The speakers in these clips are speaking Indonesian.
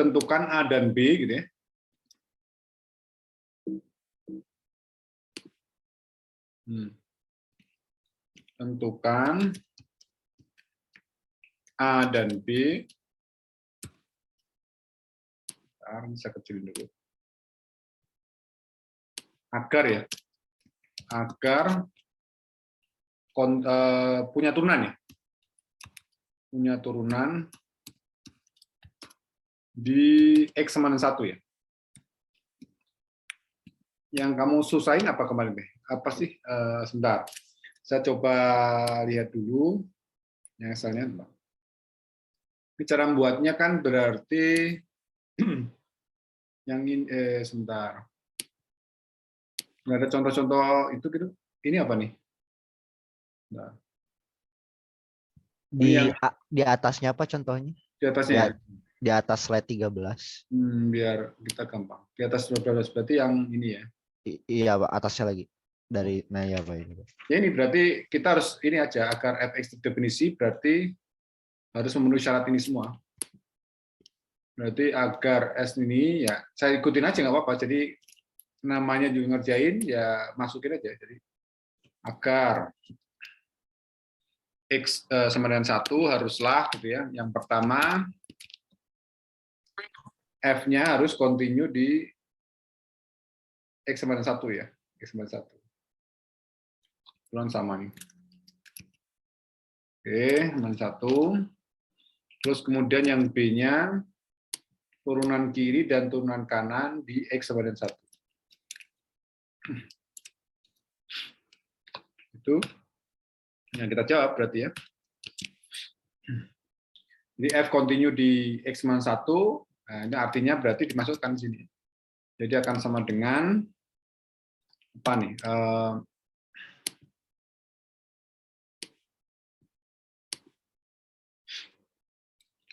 tentukan A dan B gitu ya. Tentukan A dan B. Saya kecilin dulu. Agar punya turunan ya. Punya turunan di X sama dengan 1 ya. Yang kamu susahin apa kemarin deh? Apa sih? Sebentar. Saya coba lihat dulu. Yang asalnya. Cara membuatnya kan berarti yang ini sebentar. Nggak ada contoh-contoh itu gitu. Ini apa nih? Nah. Di atasnya apa contohnya? Di atasnya. Di atas slide 13. Biar kita gampang. Di atas 12 berarti yang ini ya. Iya, Pak, atasnya lagi. Dari Naya Pak ini. Ya ini berarti kita harus ini aja agar fx terdefinisi berarti harus memenuhi syarat ini semua. Berarti agar S ini ya saya ikutin aja nggak apa-apa. Jadi namanya juga ngerjain ya masukin aja. Jadi agar X sama dengan 1 haruslah gitu ya. Yang pertama F-nya harus continue di X sama dengan 1 ya. X sama dengan 1. Ulang sama nih. Oke, dengan 1. Terus kemudian yang B-nya turunan kiri dan turunan kanan di X sama dengan 1. Itu yang kita jawab berarti ya. Jadi F continue di X sama 1, nah ini artinya berarti dimasukkan di sini. Jadi akan sama dengan apa nih?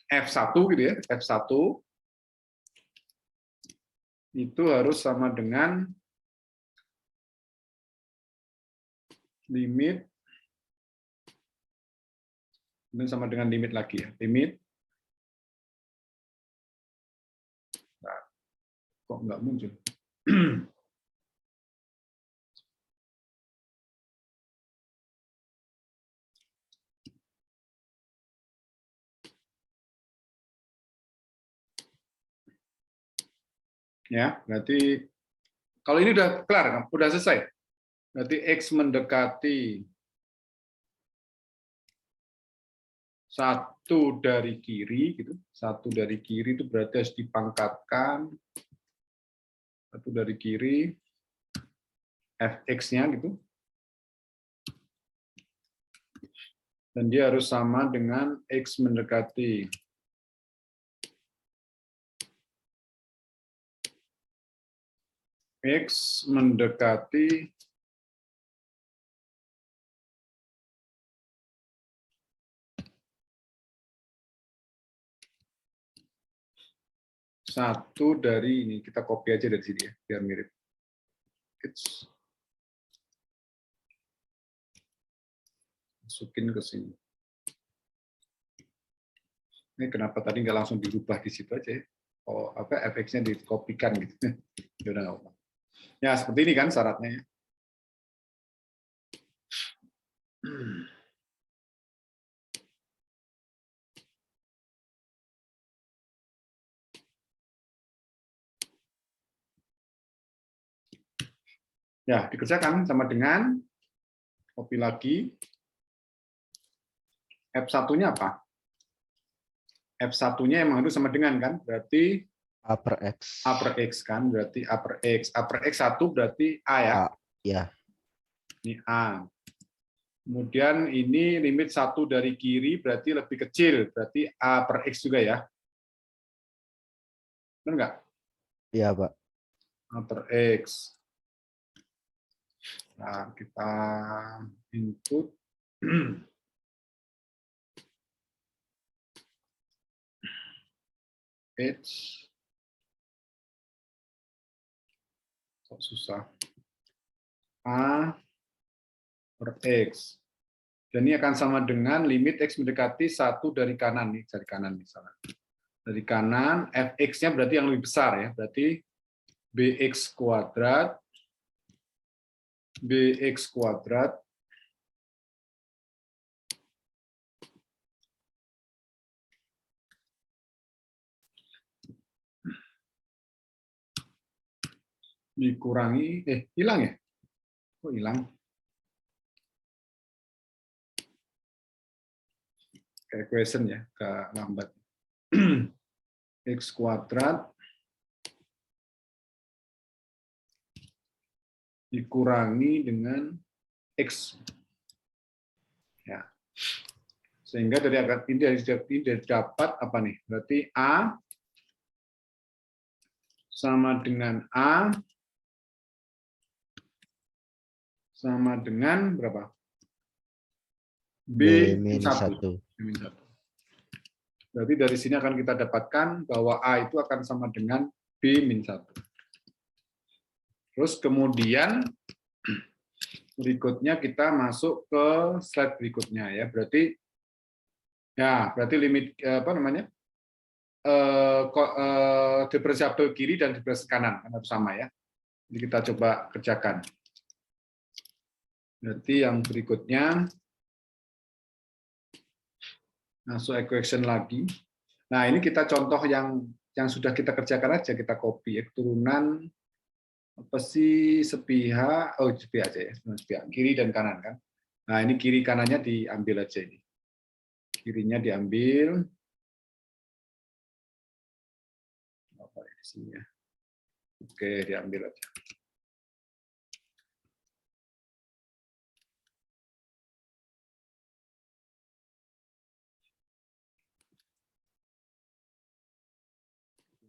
F1 gitu ya, F1 itu harus sama dengan limit, ini sama dengan limit lagi ya, limit, nah, kok nggak muncul? Ya, berarti kalau ini udah kelar, udah selesai. Berarti X mendekati 1 dari kiri, gitu. 1 dari kiri itu berarti harus dipangkatkan 1 dari kiri, fx-nya gitu. Dan dia harus sama dengan X mendekati X mendekati 1 dari ini, kita copy aja dari sini ya, biar mirip. Masukin ke sini. Ini kenapa tadi nggak langsung dirubah di situ aja ya? Oh, apa fx-nya dikopikan gitu. Ya udah nggak apa-apa. Ya seperti ini kan syaratnya. Ya, dikerjakan sama dengan copy lagi. F1-nya apa? F1-nya emang harus sama dengan kan? Berarti A per X. A per X kan? Berarti A per X. A per X 1 berarti A ya? A, ya. Ini A. Kemudian ini limit 1 dari kiri berarti lebih kecil. Berarti A per X juga ya? Benar nggak? Iya, Pak. A per X. Nah, kita input. H. Kok susah. A per X. Dan ini akan sama dengan limit X mendekati 1 dari kanan nih, dari kanan misalnya. Dari kanan, fx-nya berarti yang lebih besar ya. Berarti bx kuadrat dikurangi hilang ya? Kok hilang? Kayak question ya, ke lambat. X kuadrat dikurangi dengan X. Ya. Sehingga dari akar ini dapat apa nih? Berarti A sama dengan A sama dengan berapa? B-1. Berarti dari sini akan kita dapatkan bahwa A itu akan sama dengan B-1. Terus kemudian berikutnya kita masuk ke slide berikutnya ya. Berarti limit apa namanya? Diferensiabel kiri dan diferensiabel kanan harus sama ya. Jadi kita coba kerjakan. Berarti yang berikutnya masuk equation lagi. Nah, ini kita contoh yang sudah kita kerjakan aja, kita copy ya, turunan apa sih sepihak, sepihak aja ya, sepihak kiri dan kanan kan. Nah, ini kiri kanannya diambil aja ini. Kirinya diambil. Apa di sini ya? Oke, diambil aja.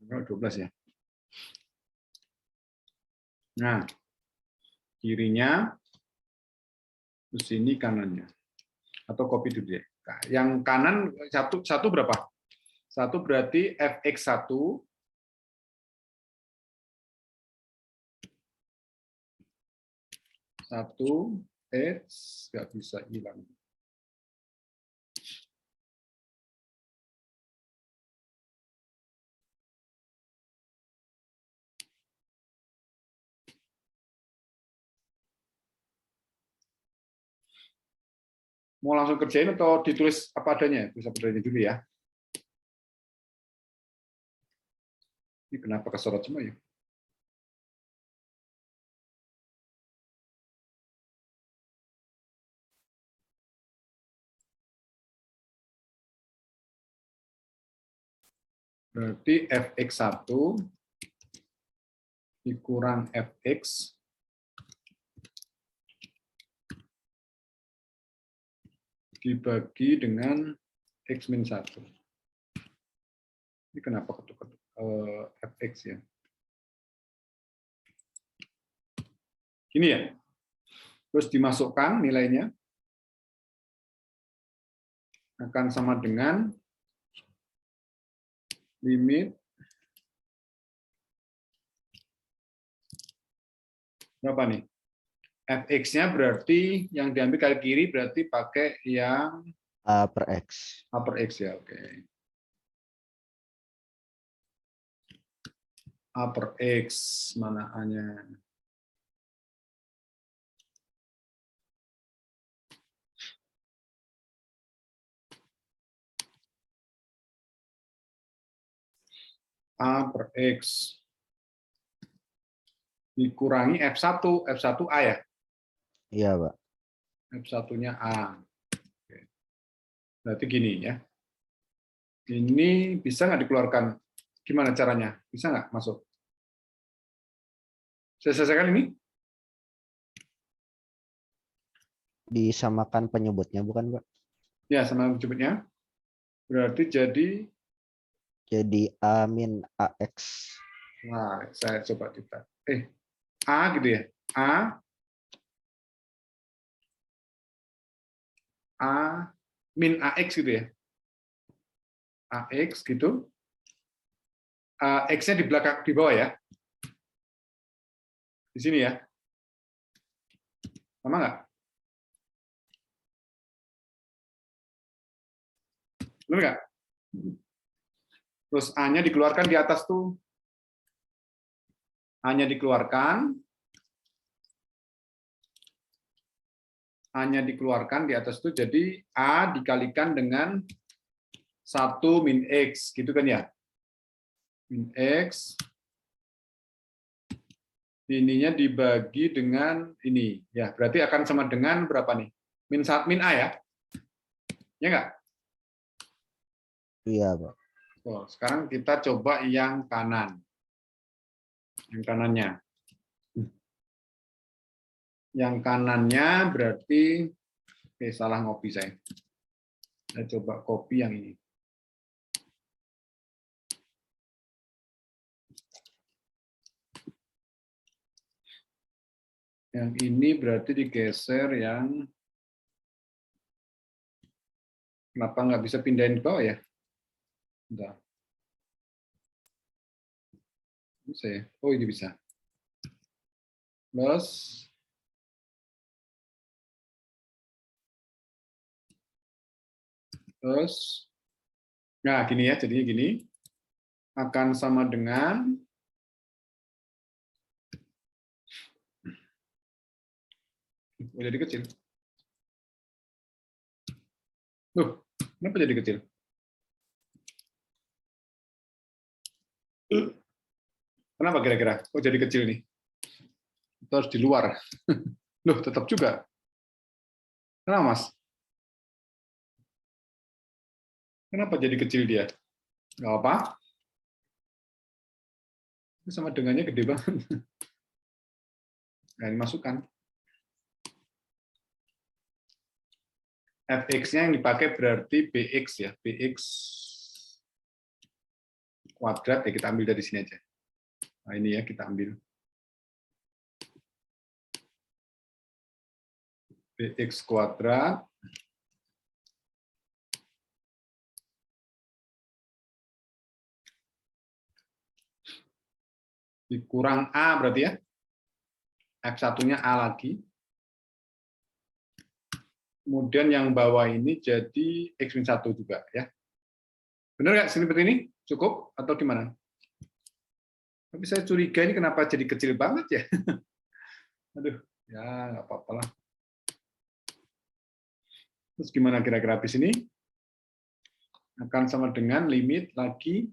Oh, 12 ya. Nah, kirinya, terus ini kanannya. Atau copy dulu ya. Nah, yang kanan satu berapa? Satu berarti fx1 nggak bisa hilang. Mau langsung kerjain atau ditulis apa adanya? Bisa adanya dulu ya. Ini kenapa kesorot semua ya? Berarti fx1 dikurang fx dibagi dengan x-1. Ini kenapa ketukar fx ya? Gini ya. Terus dimasukkan nilainya akan sama dengan limit berapa nih? Fx-nya berarti yang diambil kali kiri berarti pakai yang A per X. A per X ya, oke. A per X, mana A-nya? A per X dikurangi F1, F1 A ya? Iya, Pak. F1-nya A. Oke. Berarti gini ya. Ini bisa nggak dikeluarkan? Gimana caranya? Bisa nggak masuk? Saya selesaikan ini? Disamakan penyebutnya bukan, Pak? Ya, sama penyebutnya. Berarti jadi A min AX. nah, saya coba kita. A gitu ya. A min AX gitu ya. AX gitu. X-nya di belakang, di bawah ya. Di sini ya. Sama nggak? Benar nggak? Terus A-nya dikeluarkan di atas tuh. A-nya dikeluarkan. A-nya dikeluarkan di atas tuh. Jadi A dikalikan dengan 1 min X. Gitu kan ya? Min X. Ininya dibagi dengan ini. Ya, berarti akan sama dengan berapa nih? Min A ya? Ya nggak? Iya, Pak. Oh, sekarang kita coba yang kanan. Yang kanannya. Yang kanannya berarti salah ngopi saya. Saya coba copy yang ini. Yang ini berarti digeser yang kenapa nggak bisa pindahin ke bawah ya? Bentar. Bisa ya? Oh, ini bisa. Terus, nah gini ya, jadinya gini. Akan sama dengan jadi kecil. Loh, kenapa jadi kecil? Kenapa kira-kira? Oh, jadi kecil nih. Itu harus di luar. Loh, tetap juga. Kenapa, Mas? Kenapa jadi kecil dia? Nggak apa. Ini sama dengannya gede banget. Nah, dimasukkan. Fx-nya yang dipakai berarti Bx ya. Bx kuadrat ya, kita ambil dari sini aja. Nah, ini ya, kita ambil. Bx kuadrat dikurang A berarti ya. F1-nya A lagi. Kemudian yang bawah ini jadi X-1 juga ya. Benar nggak seperti ini? Cukup atau gimana? Tapi saya curiga ini kenapa jadi kecil banget ya? Aduh, ya nggak apa-apa lah. Terus gimana kira-kira habis ini? Akan sama dengan limit lagi.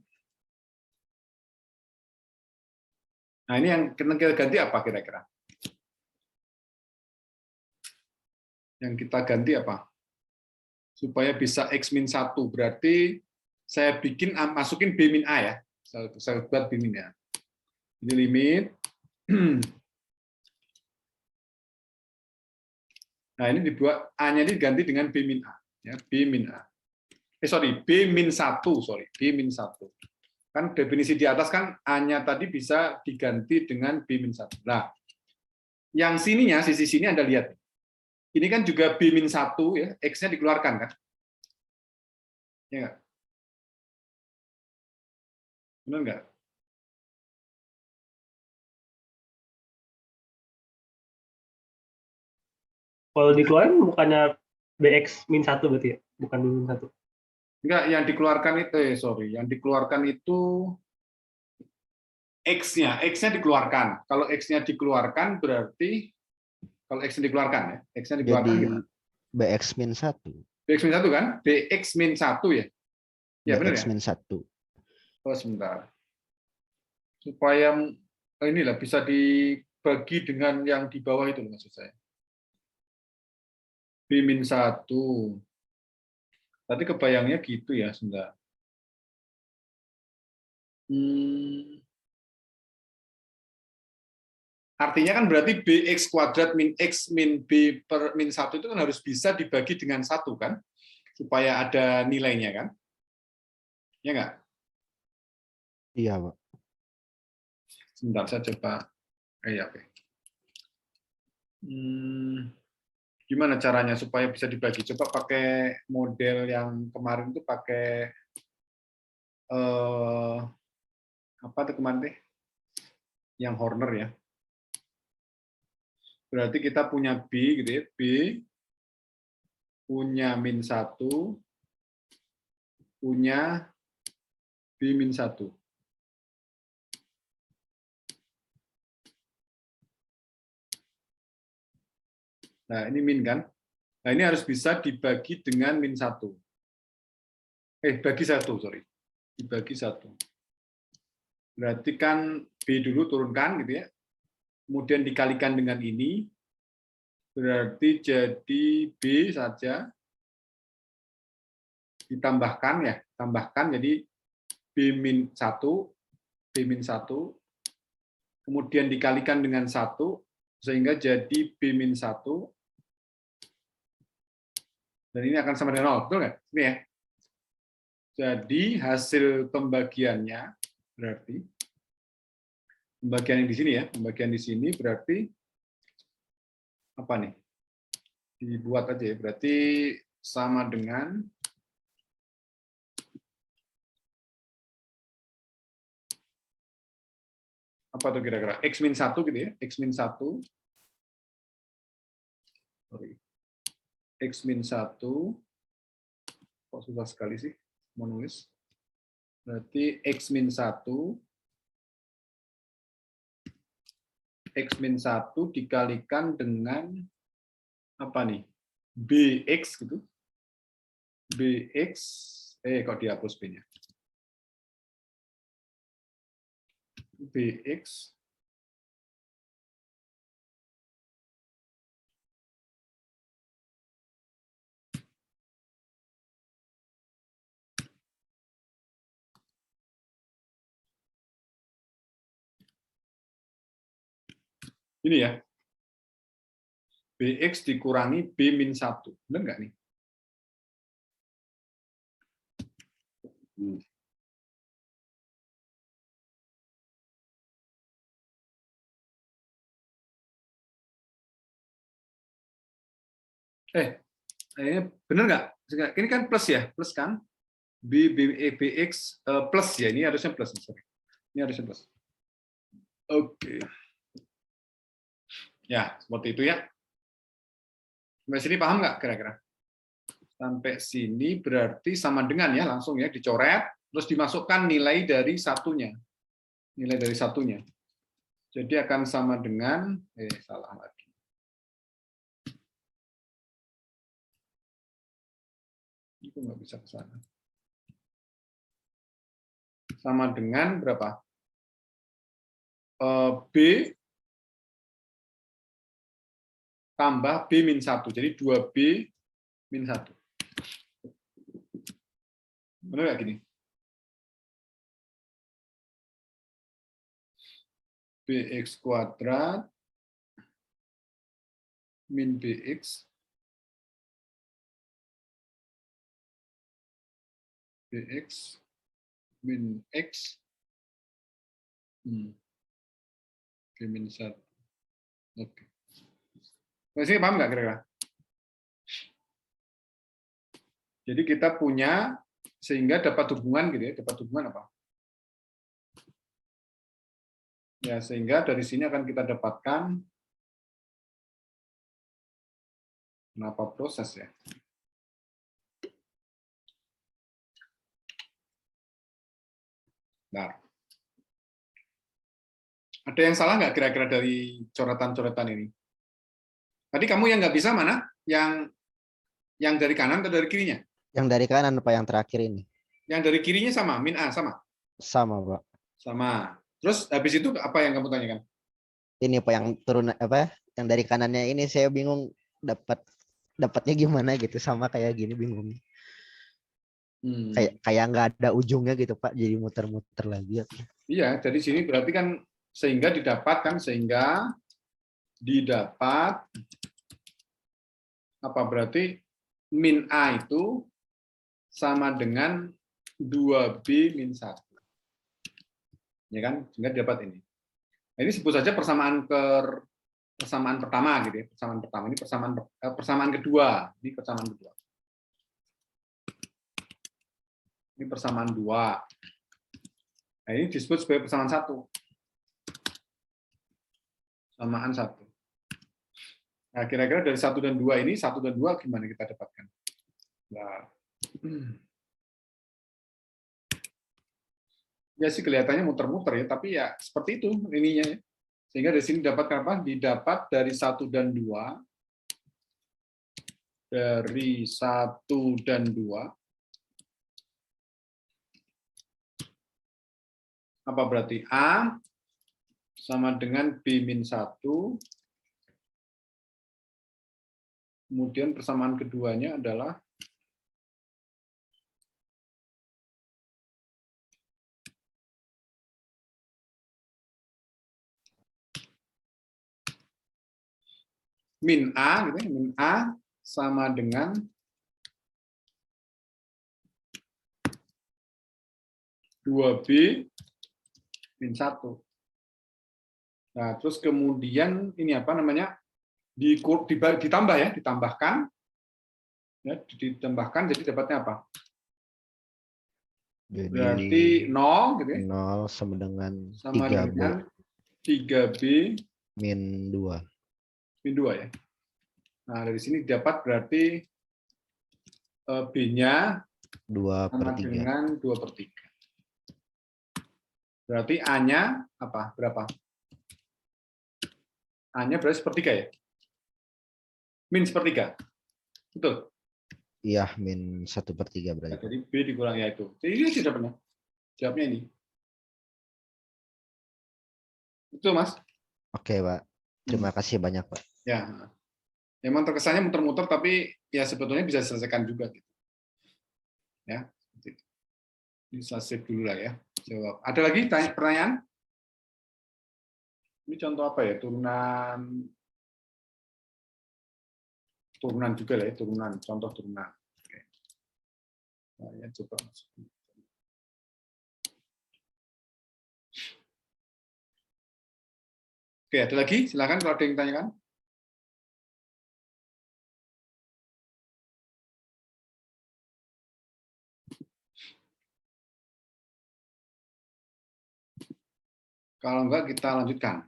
Nah, ini yang kita ganti apa kira-kira? Yang kita ganti apa? Supaya bisa X-1, berarti saya masukin B-A ya. Saya buat B-A. Ini limit. Nah, ini dibuat A-nya ini diganti dengan B-A. Ya, B-A. B-1, sorry. B-1. Kan definisi di atas kan A-nya tadi bisa diganti dengan B-1. Nah, yang sininya, sisi sini Anda lihat. Ini kan juga B-1 ya, X-nya dikeluarkan kan? Ya nggak? Benar nggak? Kalau dikeluarin bukannya BX-1 berarti ya? Bukan B-1. Enggak, yang dikeluarkan itu, yang dikeluarkan itu X-nya dikeluarkan. Kalau X-nya dikeluarkan berarti kalau X-nya dikeluarkan ya, X-nya dikeluarkan Jadi gimana? BX-1. BX-1 kan? BX-1 ya? Ya benar ya? BX-1. Oh, sebentar. Supaya inilah bisa dibagi dengan yang di bawah itu maksud saya. B-1. Tadi kebayangnya gitu ya, sebentar. Artinya kan berarti BX kuadrat min X min B per min 1 itu kan harus bisa dibagi dengan 1 kan? Supaya ada nilainya kan? Ya nggak? Iya, Pak. Sebentar, saya coba. Oke. Gimana caranya supaya bisa dibagi? Coba pakai model yang kemarin itu pakai apa tuh kemarin deh? Yang Horner ya. Berarti kita punya B gitu ya, B punya min 1, punya B-1. Nah, ini min kan? Nah, ini harus bisa dibagi dengan -1. Bagi 1, sorry. Dibagi 1. Berarti kan B dulu turunkan, gitu ya. Kemudian dikalikan dengan ini, berarti jadi B saja. Ditambahkan ya, tambahkan jadi B-1, B-1, kemudian dikalikan dengan 1, sehingga jadi B-1, dan ini akan sama dengan 0, betul nggak? Ini ya. Jadi hasil pembagiannya berarti pembagian yang di sini ya, pembagian di sini berarti apa nih? Dibuat aja ya, berarti sama dengan apa tuh kira-kira? X-1 gitu ya, X-1. Sorry. X-1, kok susah sekali sih mau nulis. Berarti X-1 dikalikan dengan apa nih? BX gitu. BX, kok dihapus B-nya? BX ini ya, BX dikurangi B-1. Benar nggak nih? Benar nggak? Ini kan plus ya, plus kan? BX plus ya, ini harusnya plus. Sorry. Ini harusnya plus. Oke. Ya, seperti itu ya. Sampai sini paham nggak kira-kira? Sampai sini berarti sama dengan ya, langsung ya dicoret, terus dimasukkan nilai dari satunya. Nilai dari satunya. Jadi akan sama dengan, salah lagi. Itu nggak bisa ke sana. Sama dengan berapa? B tambah B-1. Jadi 2B-1. Benar nggak gini? BX kuadrat min BX min X B-1. Oke. Masih paham nggak kira-kira? Jadi kita punya sehingga dapat hubungan gitu ya, dapat hubungan apa? Ya, sehingga dari sini akan kita dapatkan kenapa proses ya? Nah, ada yang salah nggak kira-kira dari coretan-coretan ini? Tadi kamu yang nggak bisa mana? Yang dari kanan atau dari kirinya? Yang dari kanan Pak, yang terakhir ini. Yang dari kirinya sama, min A sama? Sama Pak. Sama. Terus habis itu apa yang kamu tanyakan? Ini Pak yang turun apa? Yang dari kanannya ini saya bingung dapatnya gimana gitu, sama kayak gini bingung. Kayak nggak ada ujungnya gitu Pak, jadi muter-muter lagi. Iya, dari sini berarti kan sehingga didapat apa berarti min A itu sama dengan 2B-1. Ya kan? Sehingga dapat ini. Nah, ini sebut saja persamaan pertama gitu ya. Persamaan pertama ini persamaan kedua. Ini persamaan kedua. Ini persamaan 2. Nah, ini disebut sebagai persamaan 1. Samaan 1. Nah, kira-kira dari 1 dan 2 ini, 1 dan 2 gimana kita dapatkan? Nah, Ya sih kelihatannya muter-muter ya, tapi ya seperti itu ininya ya. Sehingga dari sini dapat apa? Didapat dari 1 dan 2. Dari 1 dan 2. Apa berarti? A sama dengan B-1. Kemudian persamaan keduanya adalah min A, gitu ya. Min A sama dengan 2B min 1. Nah, terus kemudian ini apa namanya? Ditambah ya, ditambahkan. Ya, ditambahkan jadi dapatnya apa? Jadi Berarti 0 gitu ya. 0 sama dengan Sama 3B dengan 3B min 2. min 2 ya. Nah, dari sini dapat berarti B-nya 2 per sama 3. dengan 2/3. Berarti A-nya apa? Berapa? A-nya berarti 1/3 ya? Min 1/3. Betul? Iya, min 1/3 Nah, berarti. jadi B dikurang ya itu. Jadi ini sudah benar. Jawabnya ini. Betul, Mas? Oke, Pak. Terima kasih banyak, Pak. Ya. Memang terkesannya muter-muter, tapi ya sebetulnya bisa diselesaikan juga. Gitu. Ya. Bisa save dulu lah ya. Jawab. Ada lagi pertanyaan? Ini contoh apa ya? Turunan juga lah ya, turunan. Contoh turunan. Oke. Nah, ya, coba masuk. Oke, ada lagi? Silakan kalau ada yang tanyakan. Kalau enggak, kita lanjutkan.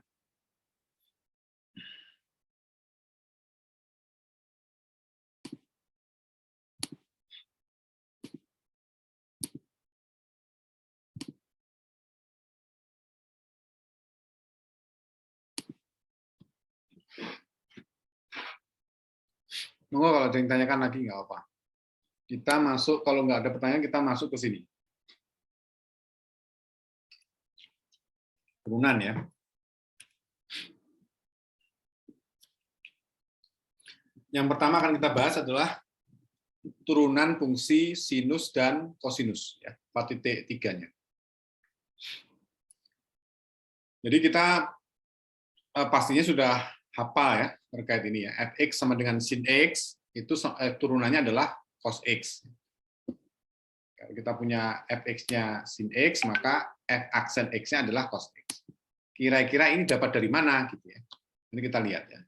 Monggo kalau ada yang tanyakan lagi, nggak apa. Kita masuk, kalau nggak ada pertanyaan, kita masuk ke sini. Turunan ya. Yang pertama akan kita bahas adalah turunan fungsi sinus dan kosinus, ya, 4.3-nya. Jadi kita pastinya sudah hafal ya terkait ini ya. Fx sama dengan sin x itu turunannya adalah cos x. Kalau kita punya fx-nya sin x, maka f aksen x-nya adalah cos x. Kira-kira ini dapat dari mana gitu ya. Ini kita lihat ya.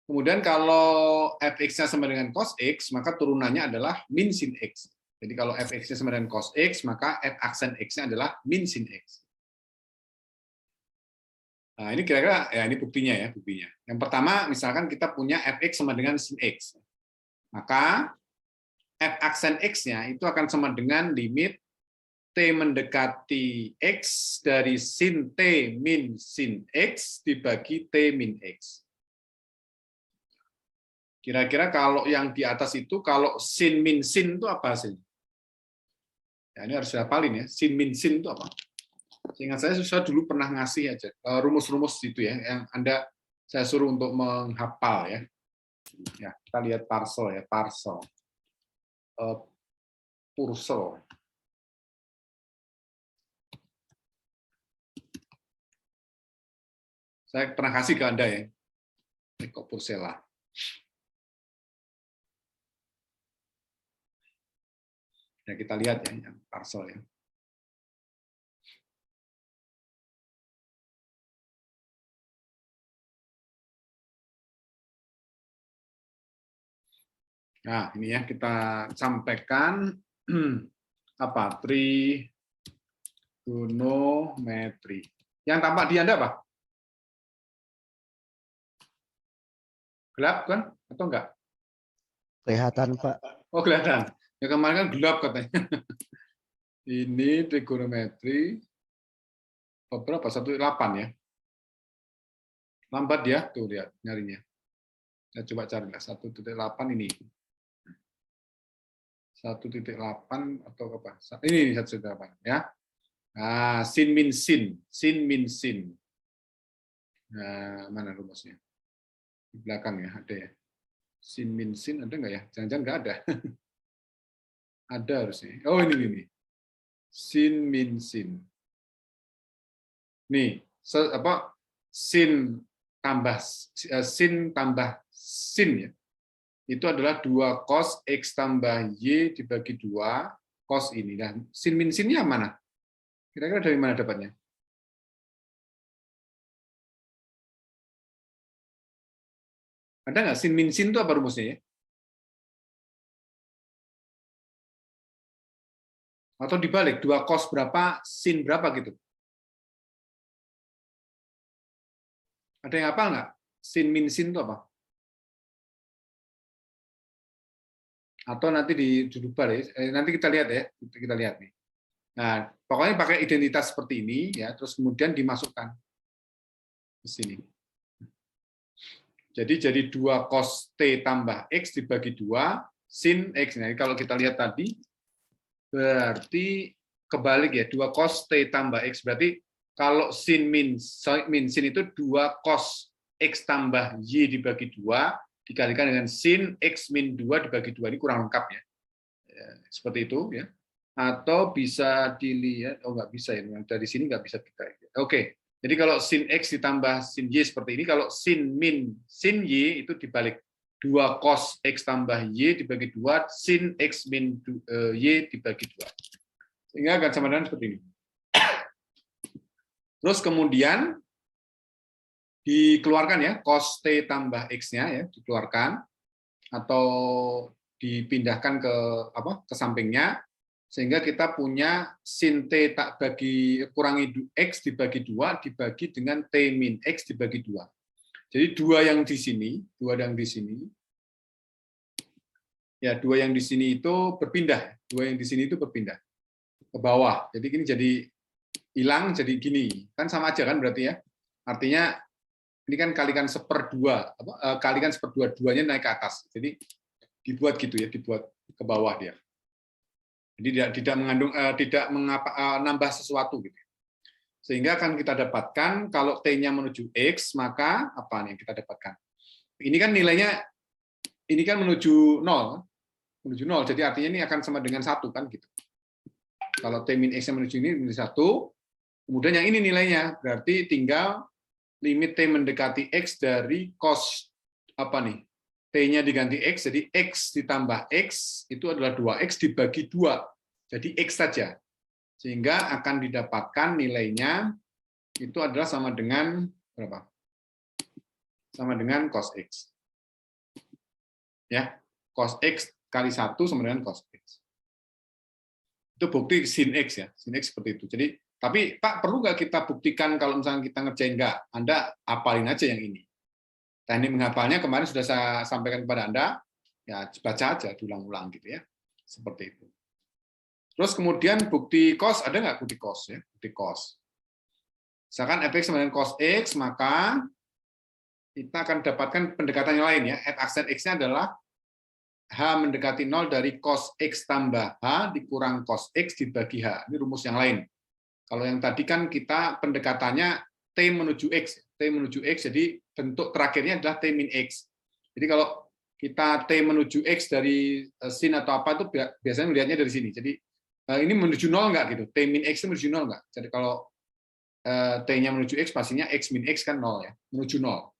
Kemudian kalau fx-nya sama dengan cos x, maka turunannya adalah min sin x. Jadi kalau fx-nya sama dengan cos x, maka f aksen x-nya adalah min sin x. Nah, ini kira-kira ya ini buktinya ya, buktinya. Yang pertama, misalkan kita punya fx sama dengan sin x. Maka f aksen x-nya itu akan sama dengan limit t mendekati x dari sin t min sin x dibagi t min x. Kira-kira kalau yang di atas itu, kalau sin min sin itu apa hasilnya? Ya, ini harus dihafalin ya. Sin min sin itu apa? Seingat saya dulu pernah ngasih aja rumus-rumus itu ya, yang saya suruh untuk menghafal ya. Ya, kita lihat parcel ya, parcel. Pursel. Saya pernah kasih ke Anda ya. Ini kok Pursela. Ya, kita lihat ya, yang parcel ya. Nah, ini ya kita sampaikan apa? Trigonometri. Yang tampak di Anda apa? Gelap kan atau enggak? Kelihatan, Pak. Oh, kelihatan. Ya kemarin kan gelap katanya. Ini trigonometri. berapa? 1,8 ya. Lambat ya, tuh lihat nyarinya. Saya coba cari lah 1,8 ini. 1,8 atau apa? Ini 1,8 ya. Nah, sin min sin, sin min sin. Nah, mana rumusnya? Di belakang ya, ada ya. Sin min sin ada nggak ya? Jangan-jangan nggak ada. Ada harusnya. Oh ini. Sin min sin. Nih, apa? Sin tambah sin ya. Itu adalah 2 cos X tambah Y dibagi 2 cos ini. Nah, sin min sinnya mana? Kira-kira dari mana dapatnya? Ada nggak sin min sin itu apa rumusnya ya? Atau dibalik, 2 cos berapa, sin berapa gitu? Ada yang hafal nggak? Sin min sin itu apa? Atau nanti di bar ya, nanti kita lihat ya, kita lihat nih. Nah, pokoknya pakai identitas seperti ini ya, terus kemudian dimasukkan ke sini. Jadi 2 cos T tambah X dibagi 2 sin X. Nah, kalau kita lihat tadi berarti kebalik ya, 2 cos T tambah X berarti kalau sin min sin itu 2 cos X tambah Y dibagi 2 dikalikan dengan sin X min 2 dibagi 2. Ini kurang lengkap ya. Seperti itu ya. Atau bisa dilihat, oh nggak bisa ya, dari sini nggak bisa kita. Oke, jadi kalau sin X ditambah sin Y seperti ini, kalau sin min sin Y itu dibalik 2 cos X tambah Y dibagi 2 sin X min Y dibagi 2. Sehingga akan sama dengan seperti ini. Terus kemudian dikeluarkan ya, cos T tambah X-nya ya, dikeluarkan atau dipindahkan ke ke sampingnya, sehingga kita punya sin T tak bagi kurangi X dibagi 2 dibagi dengan T min X dibagi 2. Jadi 2 yang di sini, 2 yang di sini, ya 2 yang di sini itu berpindah, 2 yang di sini itu berpindah ke bawah. Jadi ini jadi hilang, jadi gini, kan sama aja kan berarti ya. Artinya ini kan kalikan 1/2, kalikan 1/2, 2-nya naik ke atas. Jadi dibuat gitu ya, dibuat ke bawah dia. Jadi tidak mengandung nambah sesuatu gitu. Sehingga akan kita dapatkan kalau T-nya menuju X, maka apa nih yang kita dapatkan? Ini kan nilainya ini kan menuju 0. Menuju 0. Jadi artinya ini akan sama dengan 1 kan gitu. Kalau T min X-nya menuju ini menjadi 1, kemudian yang ini nilainya berarti tinggal limit T mendekati X dari cos apa nih? T-nya diganti X, jadi X ditambah X itu adalah 2X dibagi 2. Jadi X saja. Sehingga akan didapatkan nilainya itu adalah sama dengan berapa? Sama dengan cos X. Ya, cos X kali 1 sama dengan cos X. Itu bukti sin X ya, sin X seperti itu. Jadi, tapi Pak, perlu nggak kita buktikan kalau misalnya kita ngerjain nggak? Anda hafalin aja yang ini. Teknik menghafalnya kemarin sudah saya sampaikan kepada Anda, ya baca aja, diulang-ulang gitu ya, seperti itu. Terus kemudian bukti cos, ada nggak bukti cos ya? Bukti cos. Misalkan fx sama dengan cos x, maka kita akan dapatkan pendekatan yang lain ya. F aksen x-nya adalah h mendekati 0 dari cos x tambah h dikurang cos x dibagi h. Ini rumus yang lain. Kalau yang tadi kan kita pendekatannya t menuju x. T menuju X, jadi bentuk terakhirnya adalah T min X. Jadi kalau kita T menuju X dari sin atau apa itu biasanya melihatnya dari sini. Jadi ini menuju 0 nggak gitu? T min X itu menuju 0 nggak? Jadi kalau T-nya menuju X, pastinya X min X kan 0 ya, menuju 0.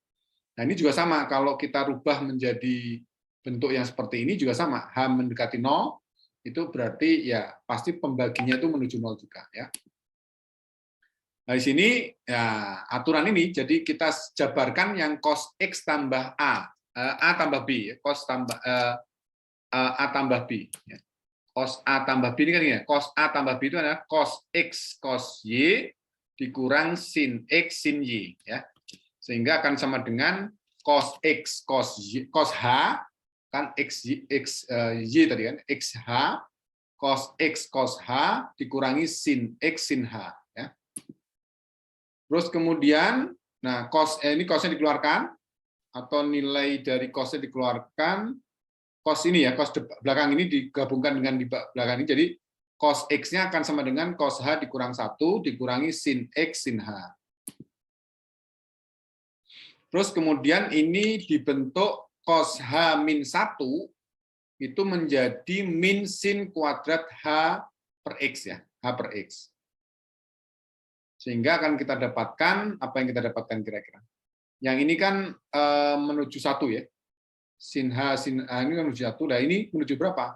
Nah ini juga sama, kalau kita rubah menjadi bentuk yang seperti ini juga sama, H mendekati 0, itu berarti ya pasti pembaginya itu menuju 0 juga ya. Nah, di sini ya, aturan ini, jadi kita jabarkan yang cos X tambah A tambah B, cos tambah A tambah B. Cos A tambah B ini kan ya, cos A tambah B itu adalah cos X cos Y dikurang sin X sin Y. Ya. Sehingga akan sama dengan cos X cos Y, cos H, kan X Y tadi kan, XH, cos X cos H dikurangi sin X sin H. Terus kemudian, nah ini cosnya dikeluarkan, atau nilai dari cosnya dikeluarkan, cos ini ya, cos belakang ini digabungkan dengan di belakang ini, jadi cos X-nya akan sama dengan cos H dikurang 1 dikurangi sin X sin H. Terus kemudian ini dibentuk cos H min 1 itu menjadi min sin kuadrat H per X ya, H per X. Sehingga akan kita dapatkan, apa yang kita dapatkan kira-kira? Yang ini kan menuju 1 ya. Sin H ini menuju 1, nah ini menuju berapa?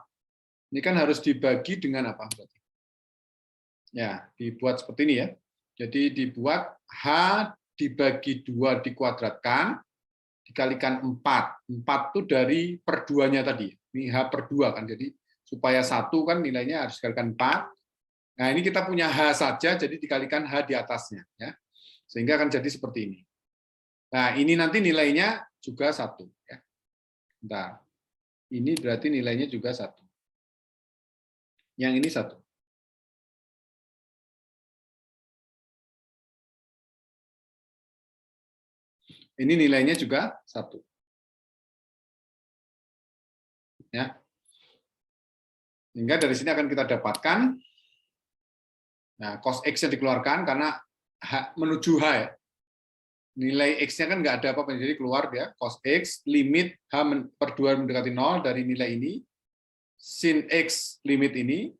Ini kan harus dibagi dengan apa? Ya, dibuat seperti ini ya. Jadi dibuat H dibagi 2 dikuadratkan, dikalikan 4. 4 itu dari per 2-nya tadi. Ini H per 2 kan, jadi supaya 1 kan nilainya harus dikalikan 4. Nah, ini kita punya H saja, jadi dikalikan H di atasnya. Ya. Sehingga akan jadi seperti ini. Nah, ini nanti nilainya juga 1. Ya. Bentar. Ini berarti nilainya juga 1. Yang ini 1. Ini nilainya juga 1. Ya. Sehingga dari sini akan kita dapatkan, nah, cos X-nya dikeluarkan karena menuju H ya. Nilai X-nya kan nggak ada apa-apa, jadi keluar ya, cos X, limit H per 2 mendekati 0 dari nilai ini, sin X limit ini,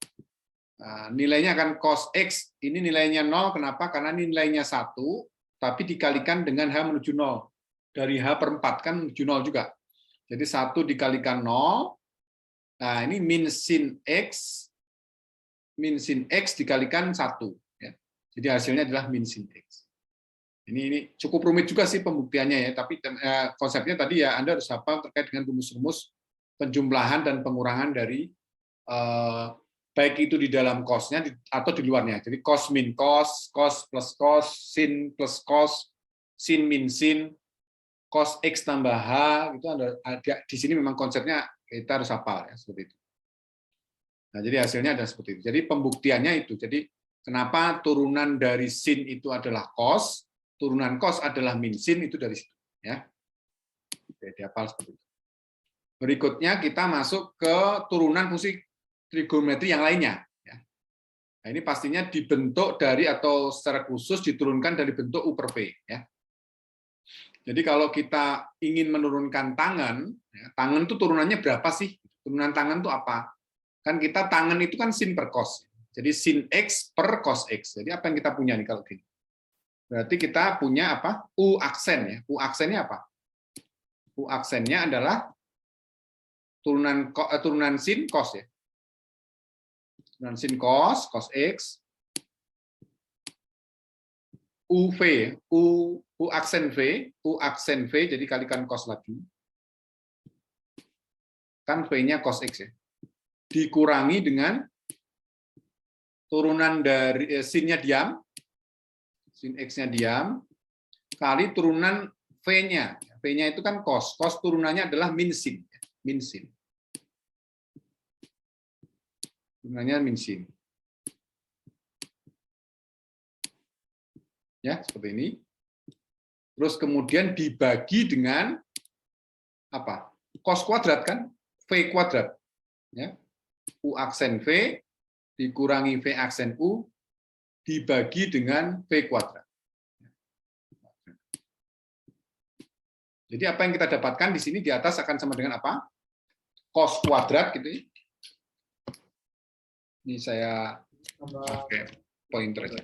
nah, nilainya akan cos X, ini nilainya 0, kenapa? Karena ini nilainya 1, tapi dikalikan dengan H menuju 0. Dari H per 4 kan menuju 0 juga. Jadi 1 dikalikan 0, nah ini min sin X dikalikan 1. Ya. Jadi hasilnya adalah min sin X. Ini cukup rumit juga sih pembuktiannya ya, tapi konsepnya tadi ya Anda harus hafal terkait dengan rumus-rumus penjumlahan dan pengurangan dari baik itu di dalam cos-nya atau di luarnya. Jadi cos min cos, cos plus cos, sin plus cos, sin min sin, cos X tambah H, itu ada di sini memang konsepnya kita harus hafal ya, seperti itu. Nah, jadi hasilnya ada seperti itu. Jadi pembuktiannya itu. Jadi kenapa turunan dari sin itu adalah cos, turunan cos adalah min sin, itu dari situ ya. Oke, dihafal seperti itu. Berikutnya kita masuk ke turunan fungsi trigonometri yang lainnya ya. Nah, ini pastinya dibentuk dari atau secara khusus diturunkan dari bentuk U per V ya. Jadi kalau kita ingin menurunkan tangan, ya, tangan itu turunannya berapa sih? Turunan tangan itu apa? Kan kita tangan itu kan sin per cos. Jadi sin X per cos X. Jadi apa yang kita punya nih kalau gini? Berarti kita punya apa? U aksen ya. U aksennya apa? U aksennya adalah turunan sin cos ya. Turunan sin cos, cos X, UV, U aksen V, jadi kalikan cos lagi. Kan V-nya cos X ya. Dikurangi dengan turunan dari sin-nya diam, sin X-nya diam, kali turunan V-nya. V-nya itu kan cos. Cos turunannya adalah min sin. Min sin. Turunannya min sin. Ya, seperti ini. Terus kemudian dibagi dengan apa? Cos kuadrat kan? V kuadrat. Ya. U aksen V dikurangi V aksen U dibagi dengan V kuadrat. Jadi apa yang kita dapatkan di sini di atas akan sama dengan apa? Cos kuadrat gitu ya. Ini saya pakai pointer aja.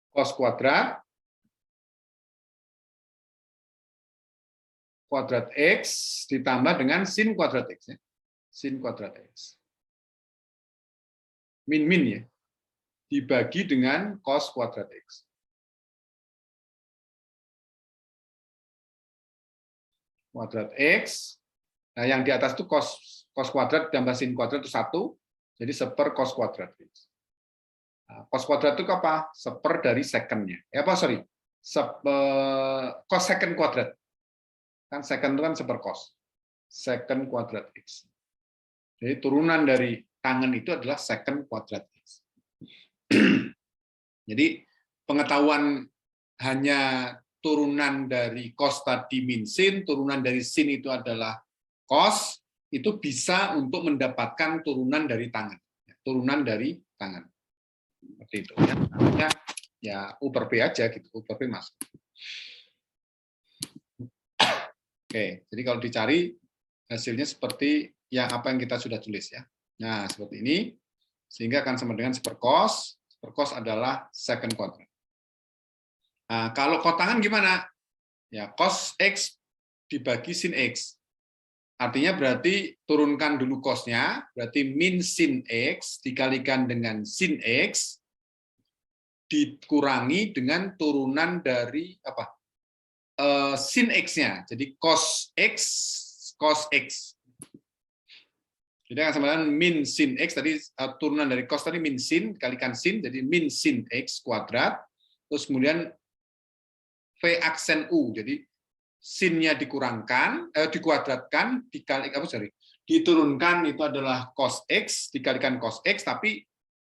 Cos kuadrat X ditambah dengan sin kuadrat X ya. Sin kuadrat X. Min ya. Dibagi dengan cos kuadrat X. Kuadrat X. Nah, yang di atas itu cos kuadrat ditambah sin kuadrat itu 1. Jadi seper cos kuadrat X. Nah, cos kuadrat itu apa? Seper dari second-nya. Sorry. Cos second kuadrat. Kan second itu kan seper cos. Second kuadrat X. Jadi turunan dari tangan itu adalah second kuadrat X. Jadi pengetahuan hanya turunan dari cos tadi min sin, turunan dari sin itu adalah cos, itu bisa untuk mendapatkan turunan dari tangan. Turunan dari tangan. Seperti itu ya. Namanya ya U per P aja gitu, U per P mas. Oke, jadi kalau dicari hasilnya seperti yang apa yang kita sudah tulis ya. Nah, seperti ini sehingga akan sama dengan sepercos. Sepercos adalah second quadrant. Nah, kalau kotangan gimana? Ya, cos X dibagi sin X. Artinya berarti turunkan dulu cosnya, berarti min sin X dikalikan dengan sin X dikurangi dengan turunan dari apa? Sin X-nya. Jadi cos X. Jadi akan sama dengan min sin X, tadi turunan dari cos tadi min sin, dikalikan sin, jadi min sin X kuadrat, terus kemudian V aksen U, jadi sin-nya dikurangkan, dikuadratkan, diturunkan itu adalah cos X, dikalikan cos X, tapi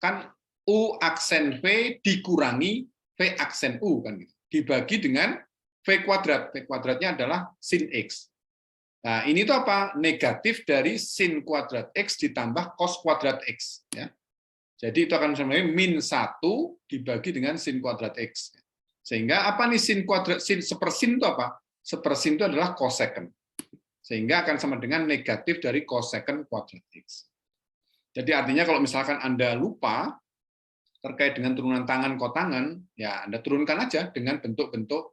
kan U aksen V dikurangi V aksen U, kan gitu. Dibagi dengan V kuadrat. V kuadratnya adalah sin X. Nah, ini tuh apa? Negatif dari sin kuadrat X ditambah cos kuadrat X. Ya. Jadi itu akan sama dengan min 1 dibagi dengan sin kuadrat X. Sehingga apa nih sin kuadrat, sepersin itu apa? Sepersin itu adalah cosecant. Sehingga akan sama dengan negatif dari cosecant kuadrat X. Jadi artinya kalau misalkan Anda lupa terkait dengan turunan tangan kotangan, ya Anda turunkan aja dengan bentuk-bentuk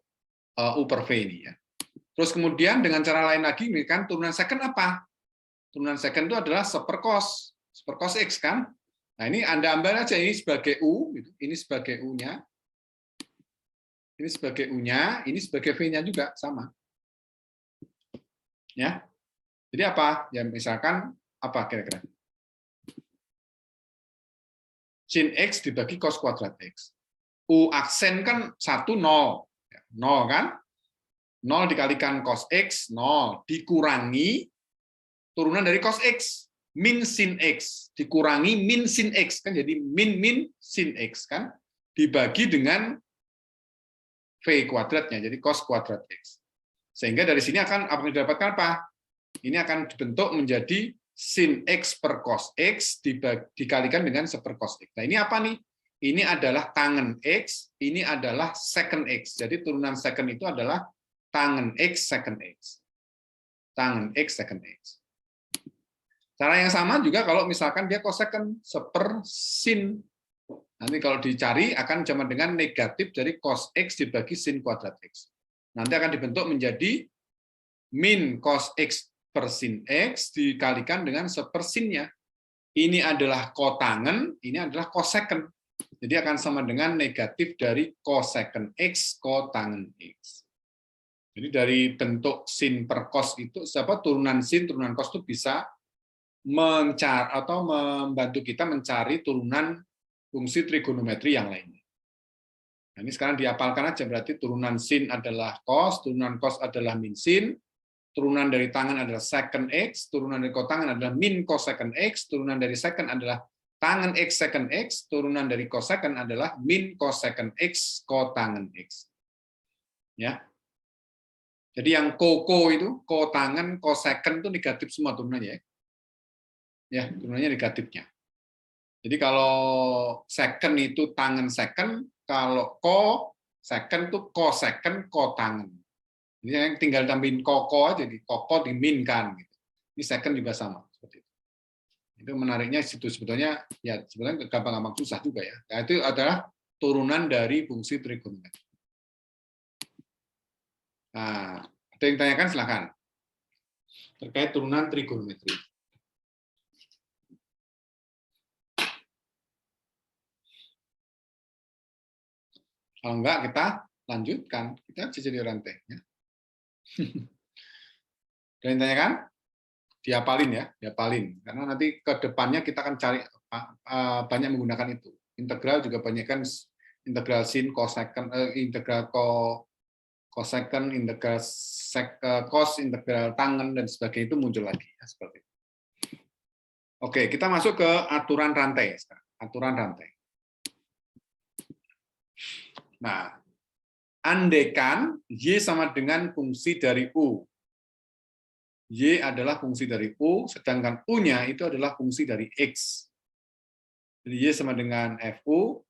U per V ini ya. Terus kemudian dengan cara lain lagi, ini kan turunan second apa? Turunan second itu adalah sepercos X kan? Nah ini Anda ambil aja ini sebagai U, ini sebagai U-nya, ini sebagai U-nya, ini sebagai V-nya juga sama. Ya. Jadi apa? Ya misalkan apa kira-kira? Sin X dibagi cos kuadrat X. U aksen kan 1 0. 0 kan? 0 dikalikan cos X, 0 dikurangi turunan dari cos X, min sin X, dikurangi min sin X, kan jadi min sin X, kan? Dibagi dengan V kuadratnya, jadi cos kuadrat X. Sehingga dari sini akan apa yang didapatkan apa? Ini akan dibentuk menjadi sin X per cos X dikalikan dengan sepercos X. Nah ini apa nih? Ini adalah tangen X, ini adalah second X. Jadi turunan second itu adalah tangen X, second X. Tangen X, second X. Cara yang sama juga kalau misalkan dia cosecant sepersin. Nanti kalau dicari akan sama dengan negatif dari cos X dibagi sin kuadrat X. Nanti akan dibentuk menjadi min cos X per sin X dikalikan dengan sepersinnya. Ini adalah kotangen, ini adalah cosecant. Jadi akan sama dengan negatif dari cosecant X kotangen X. Jadi dari bentuk sin per cos itu, turunan sin, turunan cos itu bisa mencari atau membantu kita mencari turunan fungsi trigonometri yang lainnya. Nah, ini sekarang dihafalkan aja, berarti turunan sin adalah cos, turunan cos adalah min sin, turunan dari tangan adalah secant X, turunan dari kotangan adalah min cosecant X, turunan dari secant adalah tangen X secant X, turunan dari cosecant adalah min cosecant X kotangen X. Ya. Jadi yang ko itu, kotangen, cosecant itu negatif semua turunannya ya. Ya, turunannya negatifnya. Jadi kalau second itu tangen second, kalau second itu cosecant kotangen. Jadi yang tinggal tambahin koko aja, di koko diminkan gitu. Ini second juga sama seperti itu. Itu menariknya situ sebetulnya ya sebenarnya gampang-gampang susah juga ya. Nah, itu adalah turunan dari fungsi trigonometri. Nah, ada yang tanyakan silakan. Terkait turunan trigonometri. Kalau enggak kita lanjutkan, kita jadi rantai ya. Ada yang tanyakan? Dihafalin ya, dihafalin. Karena nanti ke depannya kita akan cari banyak menggunakan itu. Integral juga banyak kan, integral sin, cosecant, integral cosecant, integral cos, integral tangen dan sebagainya itu muncul lagi ya, seperti itu. Oke, kita masuk ke aturan rantai sekarang. Aturan rantai. Nah, andaikan Y sama dengan fungsi dari U. Y adalah fungsi dari U, sedangkan U-nya itu adalah fungsi dari X. Jadi Y sama dengan FU,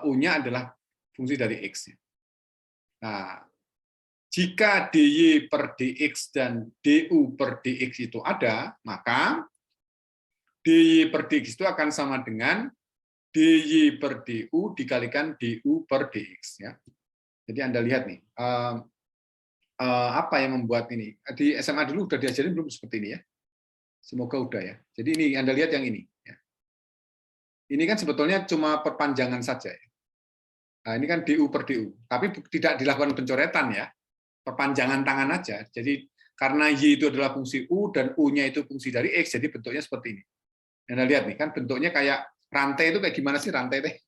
U-nya adalah fungsi dari X. Nah, jika dy per dx dan du per dx itu ada, maka dy per dx itu akan sama dengan dy per du dikalikan du per dx. Ya. Jadi Anda lihat nih, apa yang membuat ini. Di SMA dulu udah diajarin belum seperti ini ya? Semoga udah ya. Jadi ini Anda lihat yang ini. Ya. Ini kan sebetulnya cuma perpanjangan saja. Ya. Nah, ini kan du per du, tapi tidak dilakukan pencoretan ya. Perpanjangan tangan aja. Jadi karena Y itu adalah fungsi U dan U-nya itu fungsi dari X, jadi bentuknya seperti ini. Anda lihat nih, kan bentuknya kayak rantai itu kayak gimana sih rantai teh?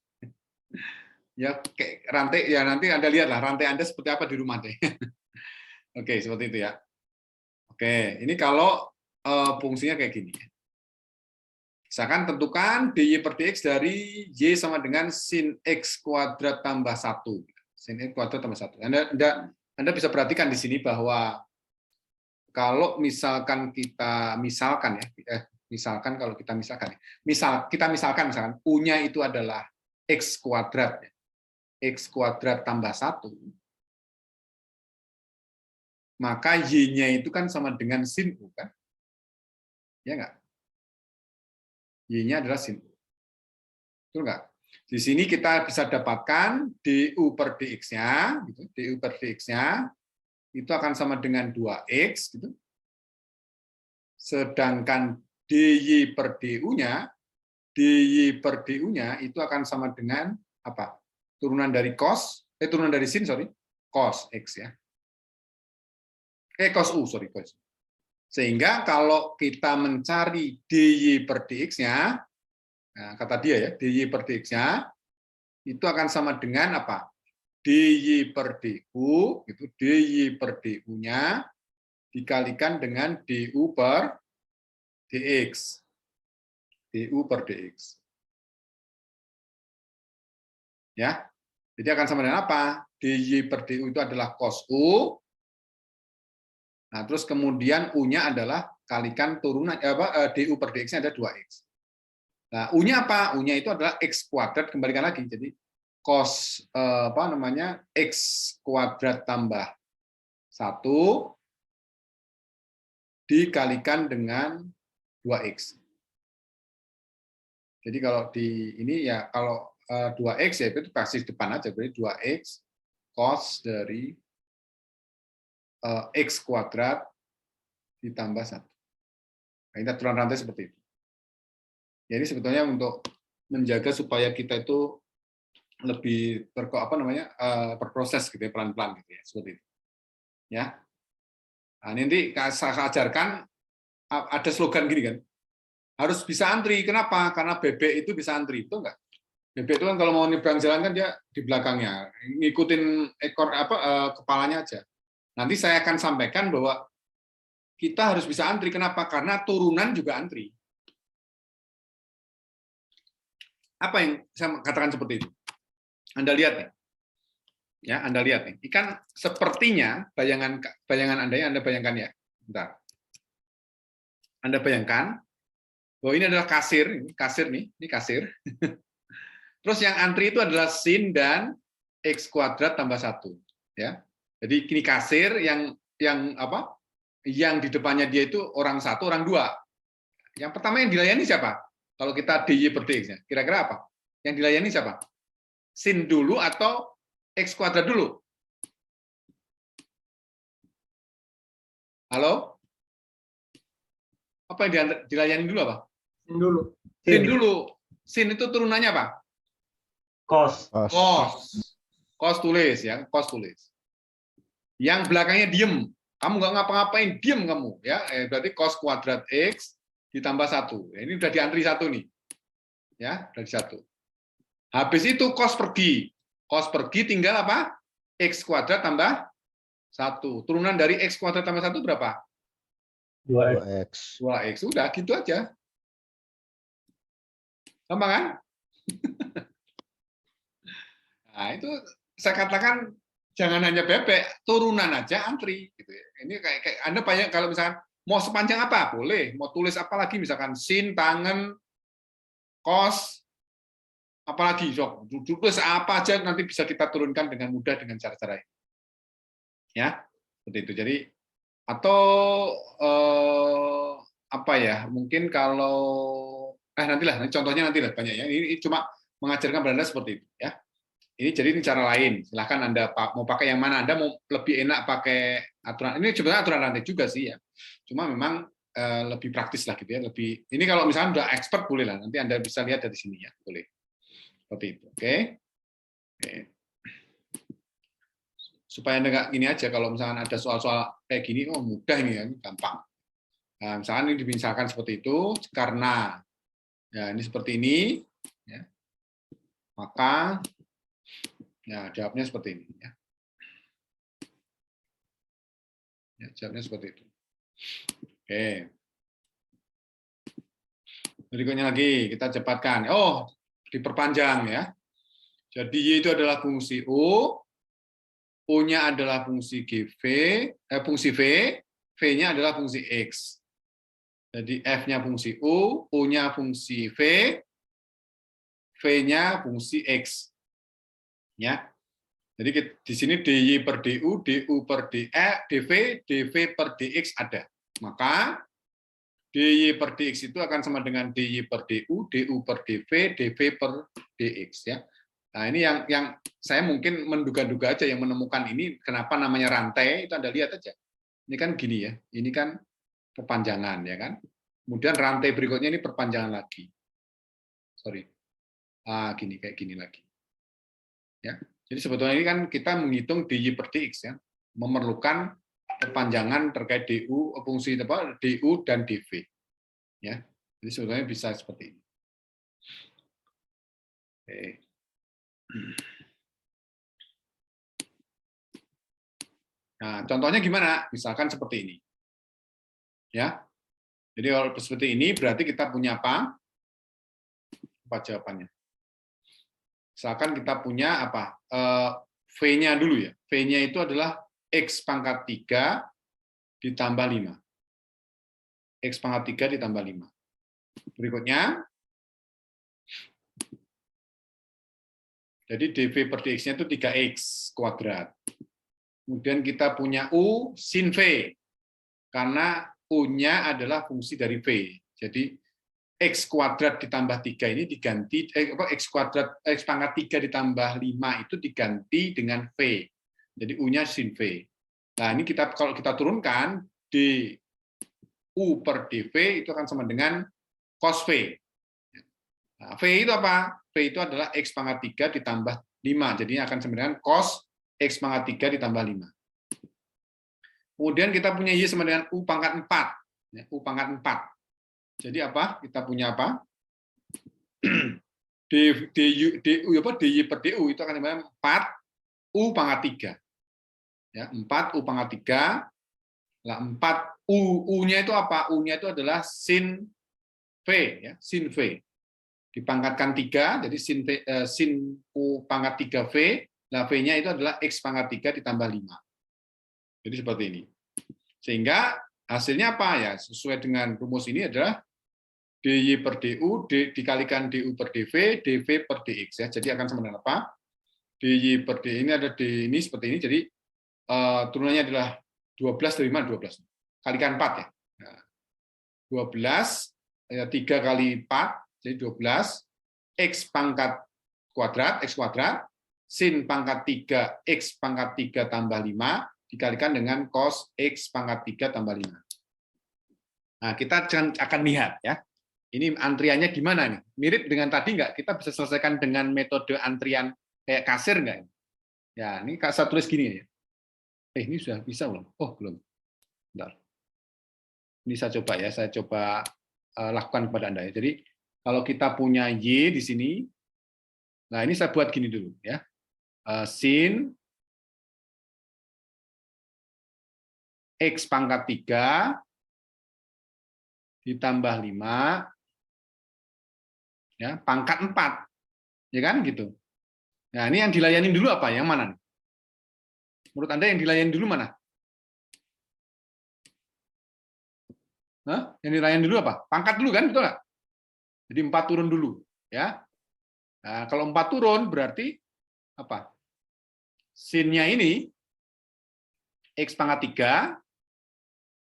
Ya kayak rantai ya, nanti Anda lihatlah rantai Anda seperti apa di rumah teh. Oke, seperti itu ya. Oke, ini kalau fungsinya kayak gini. Misalkan tentukan dy per dx dari Y sama dengan sin X kuadrat tambah 1. Sin X kuadrat tambah 1. Anda bisa perhatikan di sini bahwa kalau misalkan kita misalkan misalkan U-nya itu adalah X kuadrat, X kuadrat tambah 1, maka Y-nya itu kan sama dengan sin U, kan? Ya nggak? Y-nya adalah sin U. Betul nggak? Di sini kita bisa dapatkan du per dx-nya, gitu, du per dx-nya itu akan sama dengan 2x, gitu. Sedangkan dy per du-nya, itu akan sama dengan apa? Turunan dari turunan dari sin, cos x ya. Cos u, cos. Sehingga kalau kita mencari dy per dx-nya, nah, kata dia ya, dy per dx-nya itu akan sama dengan apa? Dy per du, itu dy per du-nya dikalikan dengan du per dx. Du per dx. Ya. Jadi akan sama dengan apa? Dy per du itu adalah cos u. Nah, terus kemudian u-nya adalah kalikan turunan du per dx-nya ada 2x. Nah, u-nya apa? U-nya itu adalah x kuadrat, kembalikan lagi. Jadi cos x kuadrat tambah 1 dikalikan dengan 2x. Jadi kalau di ini ya kalau 2x ya itu basis depan aja, berarti 2x cos dari x kuadrat ditambah 1. Nah, ini aturan rantai seperti itu. Jadi sebetulnya untuk menjaga supaya kita itu lebih berproses gitu ya, pelan-pelan gitu ya, seperti itu. Ya. Nah, nanti saya ajarkan ada slogan gini kan. Harus bisa antri. Kenapa? Karena bebek itu bisa antri, itu enggak? Bebek itu kan kalau mau nyebrang jalan kan dia di belakangnya, ngikutin ekor kepalanya aja. Nanti saya akan sampaikan bahwa kita harus bisa antri. Kenapa? Karena turunan juga antri. Apa yang saya katakan seperti itu? Anda lihat nih. Ya, Anda lihat nih. Ikan sepertinya bayangan Anda bayangkan ya. Bentar. Anda bayangkan bahwa ini adalah kasir nih, ini kasir. Terus yang antri itu adalah sin dan x kuadrat tambah 1, ya. Jadi ini kasir yang apa? Yang di depannya dia itu orang 1, orang 2. Yang pertama yang dilayani siapa? Kalau kita dy per dx-nya, kira-kira apa? Yang dilayani siapa? Sin dulu atau x kuadrat dulu? Halo? Apa yang dilayani dulu apa? Sin dulu. Sin dulu. Sin itu turunannya apa? Cos. Cos tulis ya, cos tulis. Yang belakangnya diem. Kamu nggak ngapa-ngapain, diem kamu ya. Berarti cos kuadrat x ditambah 1. Ini udah diantri 1 nih. Ya, dari 1. Habis itu cos pergi. Cos pergi tinggal apa? X kuadrat tambah 1. Turunan dari x kuadrat tambah 1 berapa? 2x. 2x. Udah gitu aja. Gampang kan? Nah, itu saya katakan jangan hanya bebek, turunan aja antri gitu ya. Ini kayak Anda banyak kalau misalkan mau sepanjang apa boleh, mau tulis apa lagi misalkan sin, tangan, kos, apalagi sok tulis apa aja nanti bisa kita turunkan dengan mudah dengan cara-cara ini. Ya, seperti itu. Jadi atau apa ya? Mungkin kalau nantilah, contohnya nantilah banyak ya. Ini cuma mengajarkan Anda seperti itu ya. Ini cara lain. Silahkan Anda mau pakai yang mana. Anda mau lebih enak pakai aturan. Ini sebenarnya aturan rantai juga sih ya. Cuma memang lebih praktis lah gitu ya. Lebih. Ini kalau misalnya udah expert boleh lah. Nanti Anda bisa lihat dari sini ya. Boleh. Seperti itu. Oke. Oke. Supaya Anda nggak gini aja. Kalau misalnya ada soal-soal kayak gini, oh mudah ini ya, gampang. Nah, misalnya ini misalkan seperti itu karena ya ini seperti ini, ya, maka ya jawabnya seperti ini. Ya, jawabnya seperti itu. Oke. Berikutnya lagi kita cepatkan. Oh, diperpanjang ya. Jadi Y itu adalah fungsi U, U-nya adalah fungsi fungsi V, V-nya adalah fungsi X. Jadi F-nya fungsi U, U-nya fungsi V, V-nya fungsi X. Ya. Jadi di sini DY per DU, DU per DV, DV per DX ada. Maka DY per DX itu akan sama dengan DY per DU, DU per DV, DV per DX ya. Nah, ini yang saya mungkin menduga-duga aja yang menemukan ini kenapa namanya rantai itu Anda lihat aja. Ini kan gini ya. Ini kan perpanjangan ya kan. Kemudian rantai berikutnya ini perpanjangan lagi. Sorry. Gini kayak gini lagi. Ya. Jadi sebetulnya ini kan kita menghitung DY per DX ya. Memerlukan perpanjangan terkait DU fungsi apa DU dan DV. Ya. Jadi sebetulnya bisa seperti ini. Oke. Nah, contohnya gimana? Misalkan seperti ini. Ya. Jadi kalau seperti ini berarti kita punya apa? Apa jawabannya? Misalkan kita punya apa? V-nya dulu ya. V-nya itu adalah X pangkat 3 ditambah 5. X pangkat 3 ditambah 5. Berikutnya, jadi dV per dx-nya itu 3x kuadrat. Kemudian kita punya U sin V, karena U-nya adalah fungsi dari V. Jadi X kuadrat ditambah 3 ini diganti, X kuadrat, X pangkat 3 ditambah 5 itu diganti dengan V. Jadi U-nya sin V. Nah, ini kalau kita turunkan, du per dV itu akan sama dengan cos V. Nah, V itu apa? V itu adalah X pangkat 3 ditambah 5. Jadinya akan sama dengan cos X pangkat 3 ditambah 5. Kemudian kita punya Y sama dengan U pangkat 4. U pangkat 4. Jadi apa? Kita punya apa? DY per DU itu akan sama dengan 4 U pangkat 3. Ya, 4 U pangkat 3. Nah, 4 U-nya itu apa? U-nya itu adalah sin V. Ya, sin V. Dipangkatkan 3, jadi sin U pangkat 3V, nah V-nya itu adalah X pangkat 3 ditambah 5. Jadi seperti ini. Sehingga hasilnya apa ya? Sesuai dengan rumus ini adalah DY per DU dikalikan DU per DV, DV per DX ya. Jadi akan sama dengan apa? DY per D ini ada D ini seperti ini. Jadi turunannya adalah 12 dari mana? 12. Kalikan 4 ya. Nah, 12 ya 3 kali 4 jadi 12 X pangkat kuadrat X kuadrat sin pangkat 3 X pangkat 3 tambah 5 dikalikan dengan cos X pangkat 3 tambah 5. Nah, kita akan lihat ya. Ini antriannya gimana nih? Mirip dengan tadi nggak? Kita bisa selesaikan dengan metode antrian kayak kasir nggak? Ya, ini saya tulis gini ya. Ini sudah bisa belum? Oh, belum. Bentar. Ini saya coba ya, saya coba lakukan kepada Anda ya. Jadi kalau kita punya Y di sini, nah ini saya buat gini dulu ya. Sin X pangkat 3 ditambah 5 ya, pangkat 4. Ya kan gitu. Nah, ini yang dilayani dulu apa? Yang mana? Menurut Anda yang dilayani dulu mana? Hah? Yang dilayani dulu apa? Pangkat dulu kan, betul nggak? Jadi 4 turun dulu, ya. Nah, kalau 4 turun berarti apa? Sin-nya ini X pangkat 3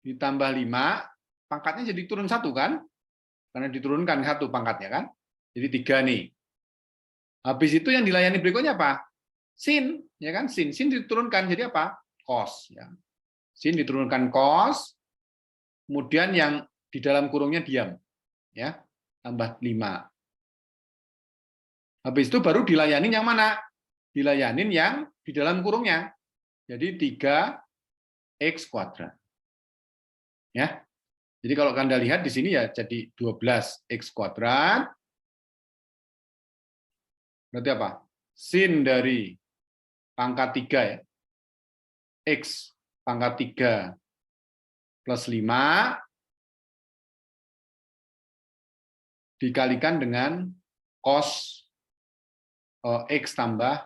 ditambah 5, pangkatnya jadi turun 1 kan? Karena diturunkan 1 pangkatnya kan? Jadi 3 nih. Habis itu yang dilayani berikutnya apa? Sin, ya kan? Sin diturunkan jadi apa? Cos, ya. Sin diturunkan cos, kemudian yang di dalam kurungnya diam, ya. Tambah 5. Habis itu baru dilayanin yang mana? Dilayanin yang di dalam kurungnya. Jadi 3x kuadrat. Ya. Jadi kalau Anda lihat di sini ya jadi 12x kuadrat. Berarti apa? Sin dari pangkat 3 ya. X pangkat 3 plus 5 dikalikan dengan cos X tambah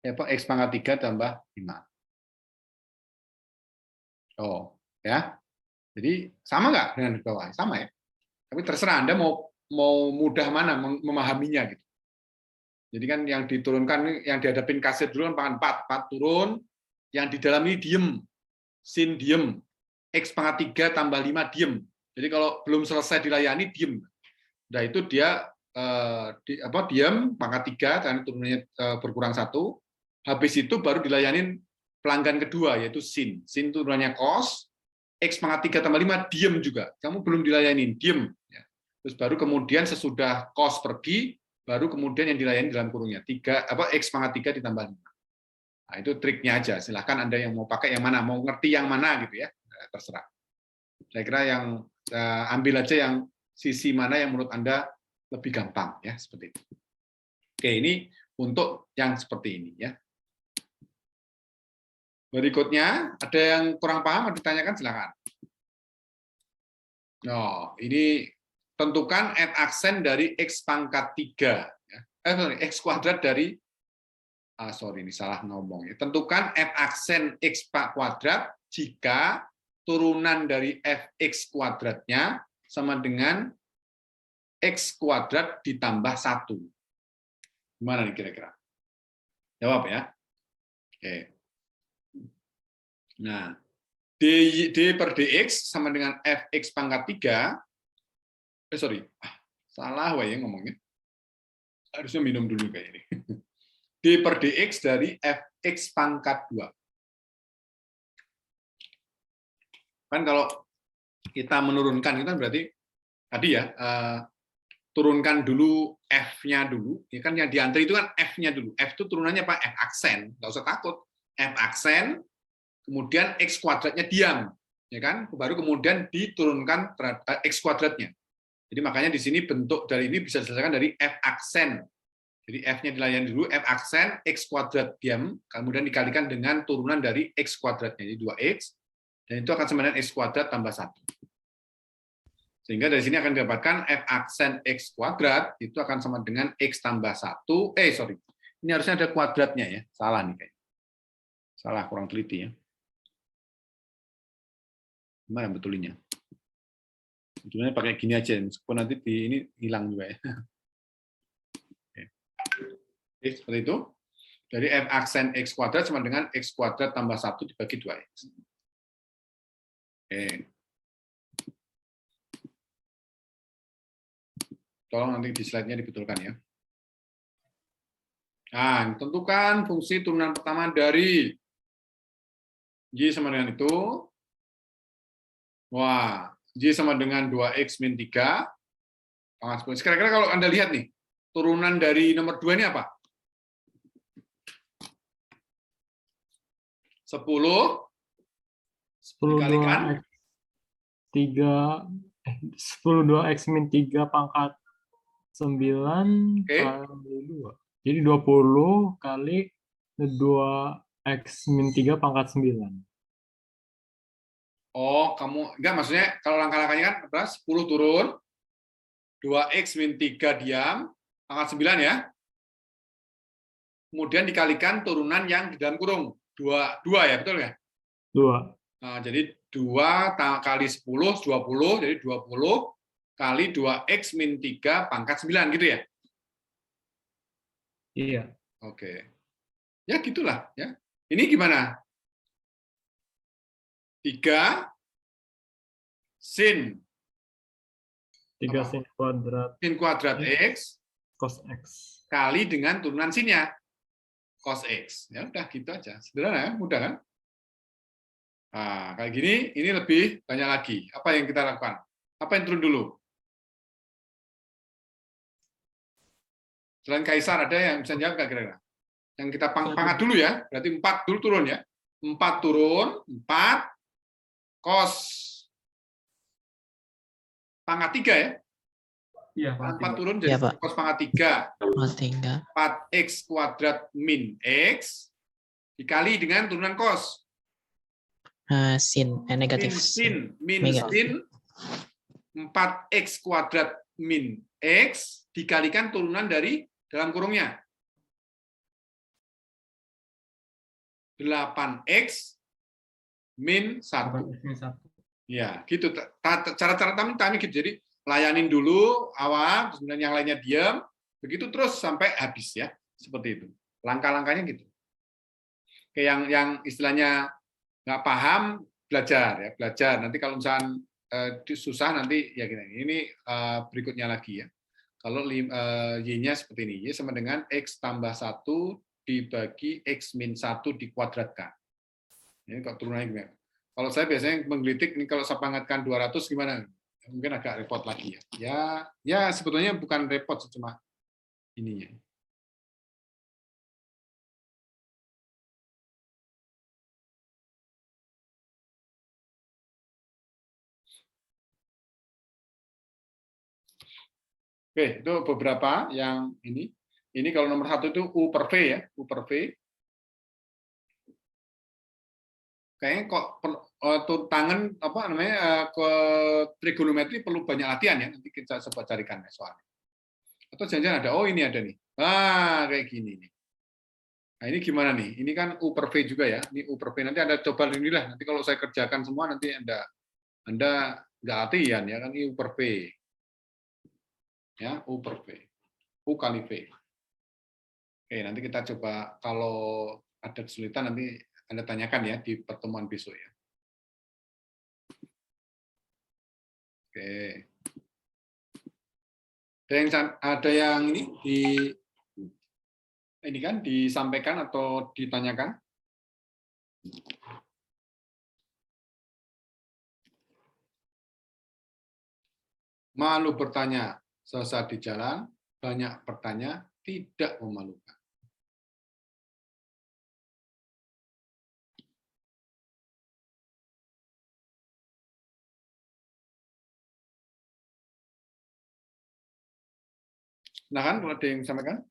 X pangkat 3 tambah 5. Oh, ya. Jadi sama nggak dengan di bawah? Sama ya. Tapi terserah Anda mau mudah mana memahaminya gitu. Jadi kan yang diturunkan, yang dihadapin kaset dulu kan pangkat 4 turun, yang di dalam ini diem, sin diem, X pangkat 3 tambah 5 diem. Jadi kalau belum selesai dilayani diem. Nah itu dia diem pangkat 3 karena turunannya berkurang 1. Habis itu baru dilayanin pelanggan kedua yaitu sin. Sin turunannya cos, X pangkat 3 tambah 5 diem juga. Kamu belum dilayanin, diem. Terus baru kemudian sesudah cos pergi, baru kemudian yang dilayani dalam kurungnya. X pangkat 3 ditambah 5. Nah, itu triknya aja. Silahkan Anda yang mau pakai yang mana, mau ngerti yang mana gitu ya. Terserah. Saya kira yang ambil aja yang sisi mana yang menurut Anda lebih gampang ya, seperti itu. Oke, ini untuk yang seperti ini ya. Berikutnya, ada yang kurang paham, mau ditanyakan silakan. Nah, ini tentukan F aksen dari X pangkat 3. X kuadrat dari, ini salah ngomong. Tentukan F aksen X kuadrat jika turunan dari Fx kuadratnya sama dengan X kuadrat ditambah 1. Gimana nih kira-kira? Jawab ya. Oke. Nah, D per dx sama dengan Fx pangkat 3. Salah ya ngomongnya. Harusnya minum dulu kayak ini. D per dx dari Fx pangkat 2. Kan kalau kita menurunkan itu kan berarti tadi ya, turunkan dulu F-nya dulu. Ya kan yang diantri itu kan F-nya dulu. F itu turunannya apa? F aksen. Nggak usah takut. F aksen, kemudian X kuadratnya diam. Ya kan? Baru kemudian diturunkan X kuadratnya. Jadi makanya di sini bentuk dari ini bisa diselesaikan dari F aksen. Jadi F-nya dilayani dulu, F aksen, X kuadrat diam, kemudian dikalikan dengan turunan dari X kuadratnya. Jadi 2X, dan itu akan sama dengan X kuadrat tambah 1. Sehingga dari sini akan didapatkan F aksen X kuadrat, itu akan sama dengan X tambah 1. Ini harusnya ada kuadratnya ya. Salah nih kayaknya. Salah, kurang teliti ya. Gimana betulinya? Betulnya pakai gini aja, meskipun nanti di ini hilang juga ya. Oke, seperti itu. Jadi F aksen X kuadrat sama dengan X kuadrat tambah 1 dibagi 2X. Oke. Tolong nanti di slide-nya dibetulkan ya. Nah, tentukan fungsi turunan pertama dari Y sama dengan itu. Wah, Y sama dengan 2X min 3. Kira-kira kalau Anda lihat nih, turunan dari nomor 2 ini apa? 10 dikalikan 2x min 3 pangkat 9 kali 2. Jadi 20 kali 2x min 3 pangkat 9. Oh, kamu enggak, maksudnya kalau langkah-langkahnya kan 10 turun, 2x min 3 diam, pangkat 9 ya. kemudian dikalikan turunan yang di dalam kurung. 2 ya, betul ya? 2. Nah, jadi 2 kali 10, 20, jadi 20 kali 2x min 3 pangkat 9, gitu ya? Iya. Oke. Ya, gitulah. Ya. Ini gimana? 3 sin 3 sin kuadrat x cos X. kali dengan turunan sinnya, cos X. Ya udah, gitu aja. Sederhana ya, mudah kan? Nah, kayak gini, ini lebih banyak lagi. Apa yang kita lakukan? Apa yang turun dulu? Selain Kaisar, ada yang bisa jawab nggak kira-kira? Yang kita pangkat dulu ya, berarti 4 dulu turun ya. 4 turun, 4 cos pangkat 3 ya. Iya, 4 turun jadi Iya, Pak. cos pangkat 3. Cos 3. 4x kuadrat min x dikali dengan turunan cos. Sin. Negatif. Sin min Mega. sin 4x kuadrat min x dikalikan turunan dari dalam kurungnya. 8x min 1. Ya, gitu. Cara-cara kami gitu. Jadi layanin dulu awal, kemudian yang lainnya diam, begitu terus sampai habis ya. Seperti itu. Langkah-langkahnya gitu. Kayak yang istilahnya nggak paham, belajar ya, belajar. Nanti kalau misalnya susah nanti ya gini. Ini berikutnya lagi ya. Kalau y-nya seperti ini, y sama dengan x tambah 1 dibagi x min 1 dikuadratkan. Ini kalau turunannya gimana? Kalau saya biasanya menggelitik, ini kalau saya pangkatkan 200 gimana? Mungkin agak repot lagi ya. Ya sebetulnya bukan repot, cuma ininya. Oke, itu beberapa yang ini. Ini kalau nomor 1 itu U per V ya, U per V. Kayaknya kok tangan apa namanya ke trigonometri perlu banyak latihan ya. Nanti kita coba carikan soalnya. Atau jangan-jangan ada, oh ini ada nih. Kayak gini nih. Nah ini gimana nih? Ini kan U per V juga ya. Ini U per V. Nanti Anda coba inilah. Nanti kalau saya kerjakan semua nanti Anda nggak latihan ya kan, ini U per V. Ya, U per V. U kali V. Oke, nanti kita coba kalau ada kesulitan nanti Anda tanyakan ya di pertemuan besok ya. Oke. Ada yang ini kan disampaikan atau ditanyakan? Malu bertanya sesaat di jalan, banyak bertanya tidak memalukan. Nah kan, kalau ada yang disampaikan?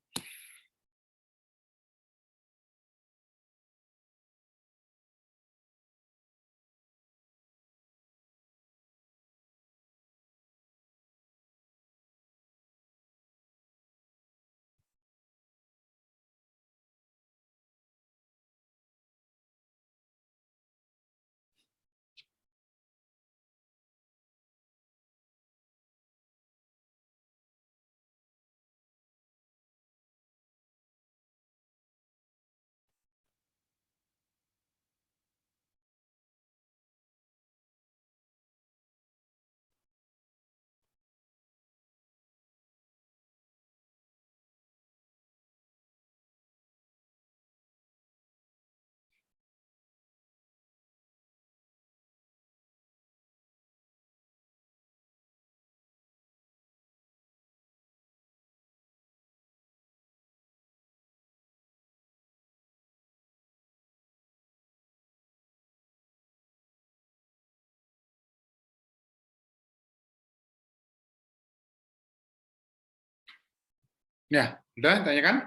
Ya, udah tanyakan?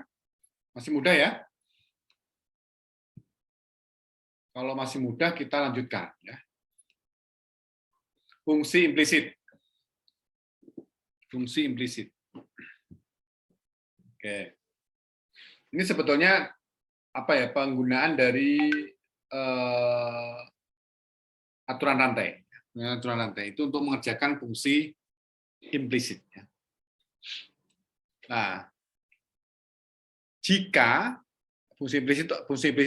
Masih mudah ya? Kalau masih mudah kita lanjutkan ya. Fungsi implisit. Fungsi implisit. Oke. Ini sebetulnya apa ya, penggunaan dari aturan rantai. Aturan rantai itu untuk mengerjakan fungsi implisit. Nah, jika fungsi implisit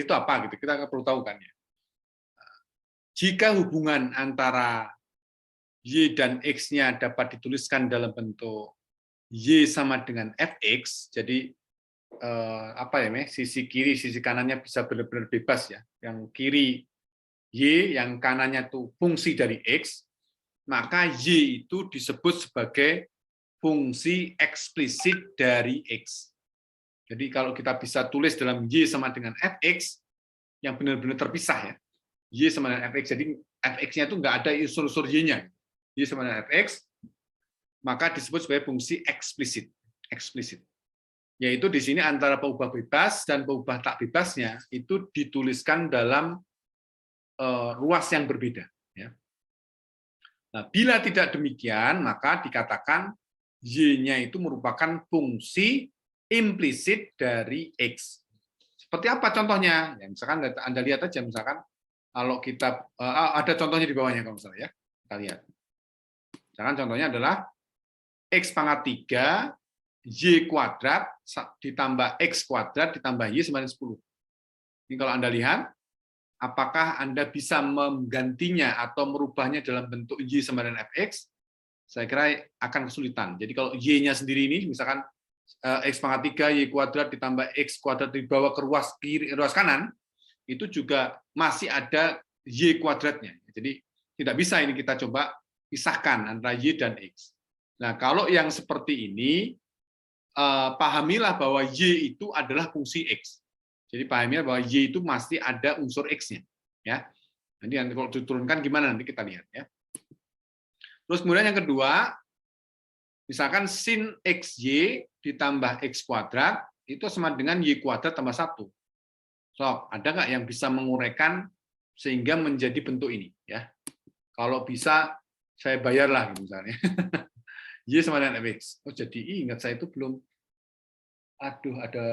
itu apa gitu, kita perlu tahu kan ya. Jika hubungan antara Y dan X-nya dapat dituliskan dalam bentuk Y sama dengan Fx, jadi apa ya, sisi kiri, sisi kanannya bisa benar-benar bebas ya. Yang kiri Y, yang kanannya itu fungsi dari X, maka Y itu disebut sebagai fungsi eksplisit dari X. Jadi kalau kita bisa tulis dalam Y sama dengan Fx, yang benar-benar terpisah ya, Y sama dengan Fx, jadi Fx-nya itu nggak ada unsur-unsur Y-nya. Y sama dengan Fx, maka disebut sebagai fungsi eksplisit. Eksplisit. Yaitu di sini antara peubah bebas dan peubah tak bebasnya itu dituliskan dalam ruas yang berbeda. Nah, bila tidak demikian, maka dikatakan Y-nya itu merupakan fungsi implisit dari X. Seperti apa contohnya? Ya, misalkan Anda lihat aja, misalkan kalau kita ada contohnya di bawahnya kalau misalnya ya, kita lihat. Misalkan contohnya adalah X pangkat 3 Y kuadrat ditambah X kuadrat ditambah Y sama dengan 10. Ini kalau Anda lihat, apakah Anda bisa menggantinya atau merubahnya dalam bentuk Y sama dengan Fx? Saya kira akan kesulitan. Jadi kalau Y-nya sendiri ini, misalkan X pangkat 3 Y kuadrat ditambah X kuadrat dibawa ke ruas kiri, ruas kanan, itu juga masih ada Y kuadratnya. Jadi tidak bisa ini kita coba pisahkan antara Y dan X. Nah, kalau yang seperti ini, pahamilah bahwa Y itu adalah fungsi X. Jadi pahamilah bahwa Y itu masih ada unsur X-nya. Ya. Nanti kalau diturunkan gimana nanti kita lihat ya. Terus kemudian yang kedua, misalkan sin XY ditambah X kuadrat itu sama dengan Y kuadrat tambah 1. So, ada nggak yang bisa menguraikan sehingga menjadi bentuk ini? Ya. Kalau bisa, saya bayarlah gitu misalnya. Y sama dengan Fx. Oh, jadi ingat saya itu belum, aduh ada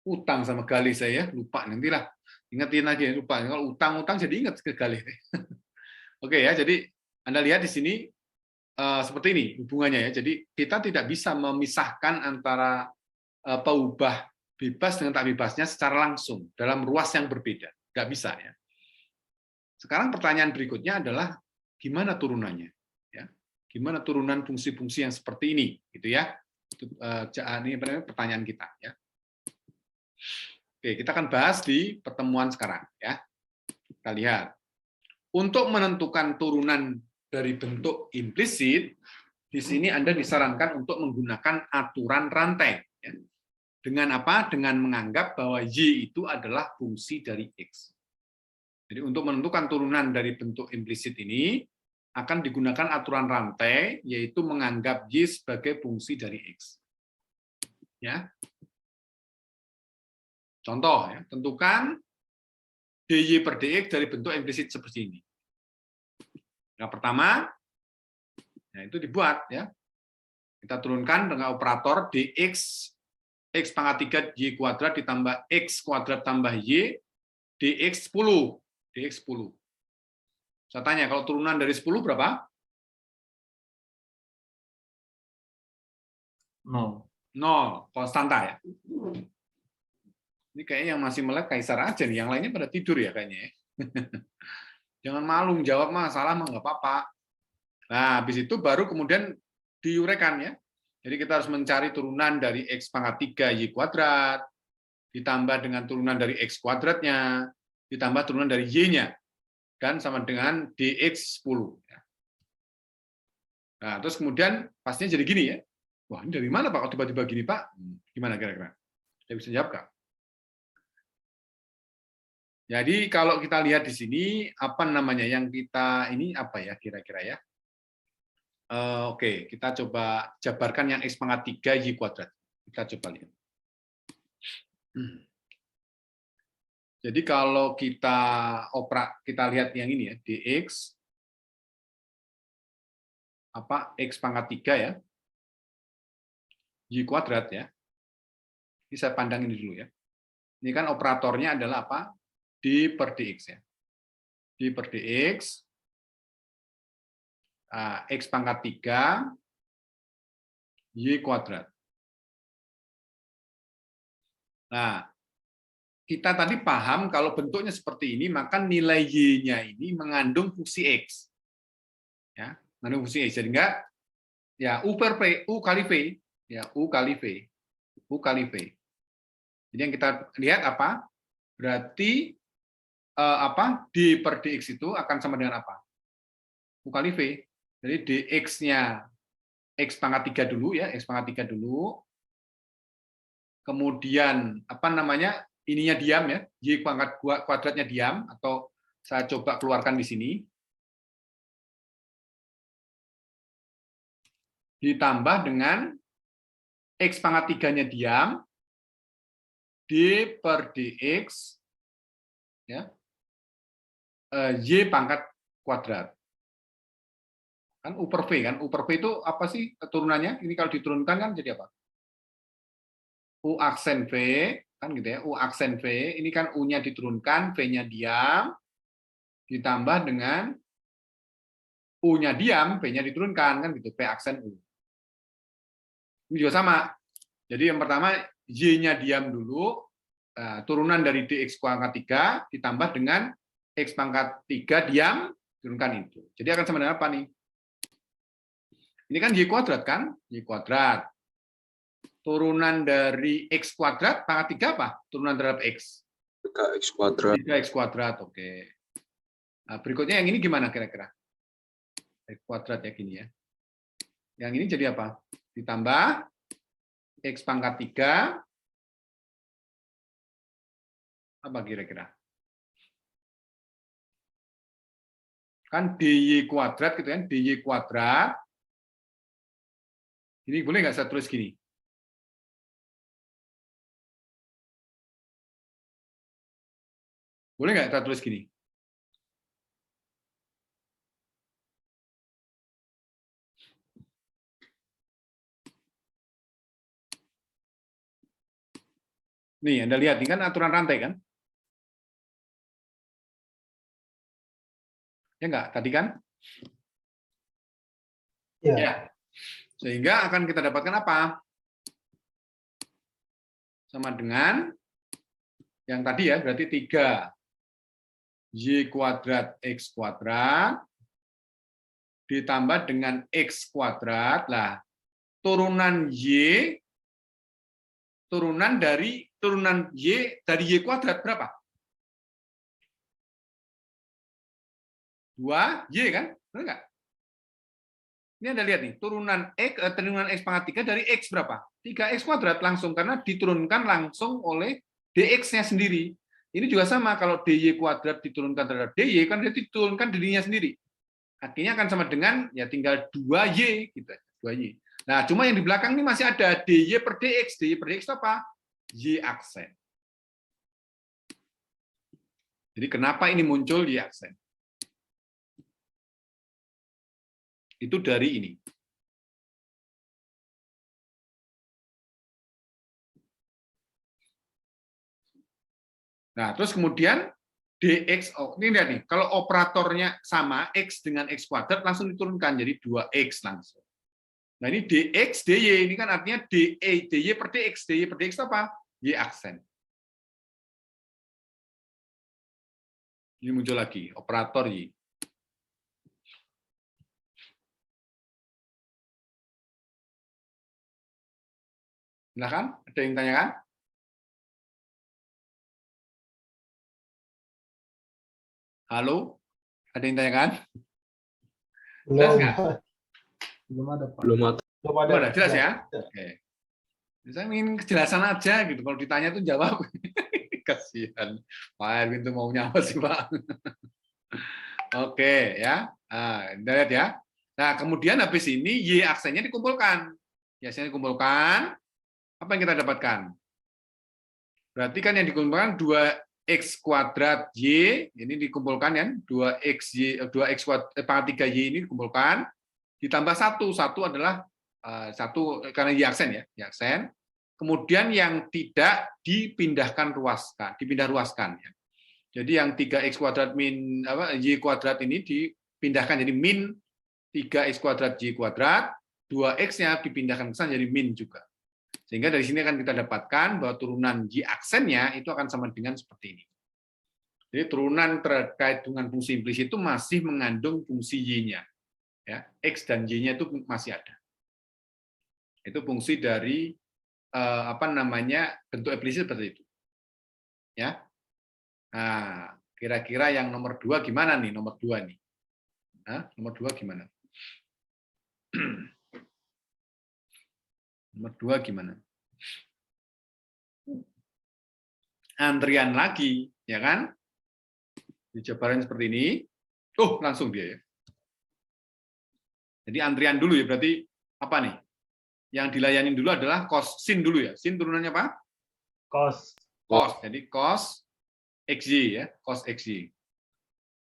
utang sama Galih saya ya, lupa nantilah. Ingetin lagi ya, lupa. Kalau utang jadi ingat ke Galih. Oke ya, jadi Anda lihat di sini seperti ini hubungannya ya. Jadi kita tidak bisa memisahkan antara peubah bebas dengan tak bebasnya secara langsung dalam ruas yang berbeda. Nggak bisa ya. Sekarang pertanyaan berikutnya adalah gimana turunannya? Ya. Gimana turunan fungsi-fungsi yang seperti ini? Gitu ya. Ini pertanyaan kita. Ya. Oke, kita akan bahas di pertemuan sekarang. Ya. Kita lihat. Untuk menentukan turunan dari bentuk implisit, di sini Anda disarankan untuk menggunakan aturan rantai. Ya. Dengan apa? Dengan menganggap bahwa Y itu adalah fungsi dari X. Jadi untuk menentukan turunan dari bentuk implisit ini, akan digunakan aturan rantai, yaitu menganggap Y sebagai fungsi dari X. Ya. Contoh, ya, tentukan dy per dx dari bentuk implisit seperti ini. Yang pertama, ya, itu dibuat. Ya. Kita turunkan dengan operator dx, x pangkat 3 y kuadrat ditambah x kuadrat tambah y, dx 10. Dx 10. Saya tanya, kalau turunan dari 10 berapa? 0. 0, konstanta ya. Ini kayaknya yang masih melek Kaisar aja nih, yang lainnya pada tidur ya kayaknya. Jangan malu jawab mah, salah mah nggak apa-apa. Nah, habis itu baru kemudian diuraikan ya. Jadi kita harus mencari turunan dari x pangkat 3 y kuadrat, ditambah dengan turunan dari x kuadratnya, ditambah turunan dari y-nya, kan sama dengan dx 10. Nah, terus kemudian pastinya jadi gini ya. Wah, ini dari mana Pak? Kok tiba-tiba gini Pak? Gimana kira-kira? Saya bisa jawab Kak? Jadi kalau kita lihat di sini, apa namanya yang kita ini apa ya kira-kira ya? Oke, kita coba jabarkan yang x pangkat 3 y kuadrat. Kita coba lihat. Jadi kalau kita lihat yang ini ya, dx x pangkat 3 ya, y kuadrat ya. Ini saya pandang ini dulu ya. Ini kan operatornya adalah apa? D per dx ya. D per dx, x pangkat 3, y kuadrat. Nah, kita tadi paham kalau bentuknya seperti ini, maka nilai y-nya ini mengandung fungsi x. Ya, mengandung fungsi x. Jadi enggak, ya u per p, u kali v, ya u kali v, u kali v. Jadi yang kita lihat apa? Berarti d per dx itu akan sama dengan apa? U kali v. Jadi dx-nya x pangkat 3 dulu ya, x pangkat 3 dulu. Kemudian apa namanya? Ininya diam ya, y pangkat kuadratnya diam, atau saya coba keluarkan di sini. Ditambah dengan x pangkat 3-nya diam, d per dx, ya, y pangkat kuadrat. Kan u per v kan, u per v itu apa sih turunannya? Ini kalau diturunkan kan jadi apa? U aksen v, kan gitu ya, U aksen V, ini kan U-nya diturunkan, V-nya diam, ditambah dengan U-nya diam, V-nya diturunkan, kan gitu, P aksen U. Ini juga sama. Jadi yang pertama, Y-nya diam dulu, turunan dari dx pangkat 3, ditambah dengan x pangkat 3 diam, turunkan itu. Jadi akan sama dengan apa nih? Ini kan Y kuadrat kan? Y kuadrat. Turunan dari x kuadrat pangkat 3 apa? Turunan terhadap x. 3x kuadrat. 3x kuadrat, oke. Nah, berikutnya yang ini gimana kira-kira? X kuadrat ya gini ya. Yang ini jadi apa? Ditambah x pangkat 3. Apa kira-kira? Kan dy kuadrat gitu kan, dy kuadrat. Ini boleh nggak saya tulis gini? Boleh nggak kita tulis gini? Nih, Anda lihat, ini kan aturan rantai kan? Ya enggak? Tadi kan? Ya. Sehingga akan kita dapatkan apa? Sama dengan yang tadi ya, berarti 3 y kuadrat x kuadrat ditambah dengan x kuadrat. Lah, turunan y dari y kuadrat berapa? 2y kan? Benar nggak? Ini Anda lihat nih, turunan x pangkat 3 dari x berapa? 3x kuadrat langsung, karena diturunkan langsung oleh dx-nya sendiri. Ini juga sama, kalau dy kuadrat diturunkan terhadap dy, kan dia diturunkan dirinya sendiri. Akhirnya akan sama dengan, ya tinggal 2y, gitu, 2y. Nah, cuma yang di belakang ini masih ada dy per dx. Dy per dx itu apa? Y aksen. Jadi kenapa ini muncul Y aksen? Itu dari ini. Nah, terus kemudian dx, ini lihat nih, kalau operatornya sama, x dengan x kuadrat langsung diturunkan, jadi 2x langsung. Nah, ini dx, dy, ini kan artinya dy per dx. Dy per dx itu apa? Y aksen. Ini muncul lagi, operator Y. Silakan, ada yang tanyakan? Halo? Ada yang tanyakan? Jelas nggak? Belum ada. Belum ada, jelas ya? Oke. Saya ingin kejelasan aja gitu. Kalau ditanya tuh jawab. Kasihan. Pak Erwin tuh maunya apa sih, Pak? Oke, ya. Nah, lihat ya. Nah, kemudian habis ini Y aksennya dikumpulkan. Y aksennya dikumpulkan. Apa yang kita dapatkan? Berarti kan yang dikumpulkan 2x kuadrat Y, ini dikumpulkan ya, 2x pangkat 3Y ini dikumpulkan, ditambah 1 adalah 1 karena Y aksen ya, Y aksen, kemudian yang tidak dipindah ruaskan ya. Jadi yang 3x kuadrat min y kuadrat ini dipindahkan jadi min 3x kuadrat y kuadrat, 2x-nya dipindahkan ke sana jadi min juga. Sehingga dari sini akan kita dapatkan bahwa turunan y aksennya itu akan sama dengan seperti ini. Jadi turunan terkait dengan fungsi implisit itu masih mengandung fungsi y-nya. Ya, x dan y-nya itu masih ada. Itu fungsi dari bentuk implisit seperti itu. Ya. Nah, kira-kira yang nomor 2 gimana nih? Nomor 2 nih. Nomor 2 gimana? Nomor 2 gimana? Antrian lagi, ya kan? Dijabarin seperti ini. Oh, langsung dia ya. Jadi antrian dulu ya, berarti apa nih? Yang dilayani dulu adalah cos sin dulu ya. Sin turunannya apa? Cos. Cos. Jadi cos xy ya, cos xy.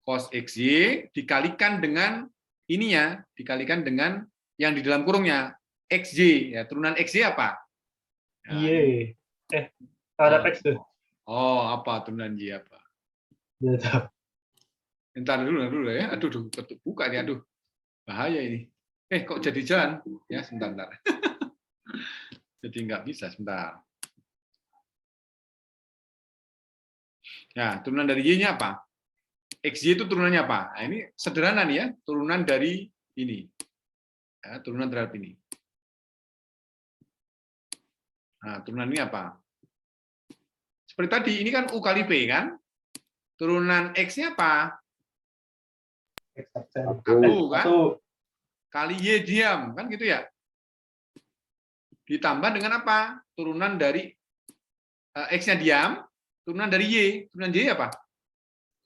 Cos xy dikalikan dengan ininya, dikalikan dengan yang di dalam kurungnya xy ya. Turunan xy apa? Nah, Y. Ada X tuh. oh, apa turunan y apa? Dia tahu. Entar dulu ya. Aduh, buka nih, aduh. Bahaya ini. Kok jadi jalan? Ya, sebentar. Jadi nggak bisa, sebentar. Nah, turunan dari y-nya apa? XY itu turunannya apa? Nah, ini sederhana nih ya, turunan dari ini. Ya, turunan terhadap ini. Nah, turunan ini apa? Seperti tadi, ini kan U kali P kan? Turunan X-nya apa? X aksen. 1 kan? 1. Kali Y diam, kan gitu ya? Ditambah dengan apa? Turunan dari X-nya diam, turunan dari Y. Turunan Y apa?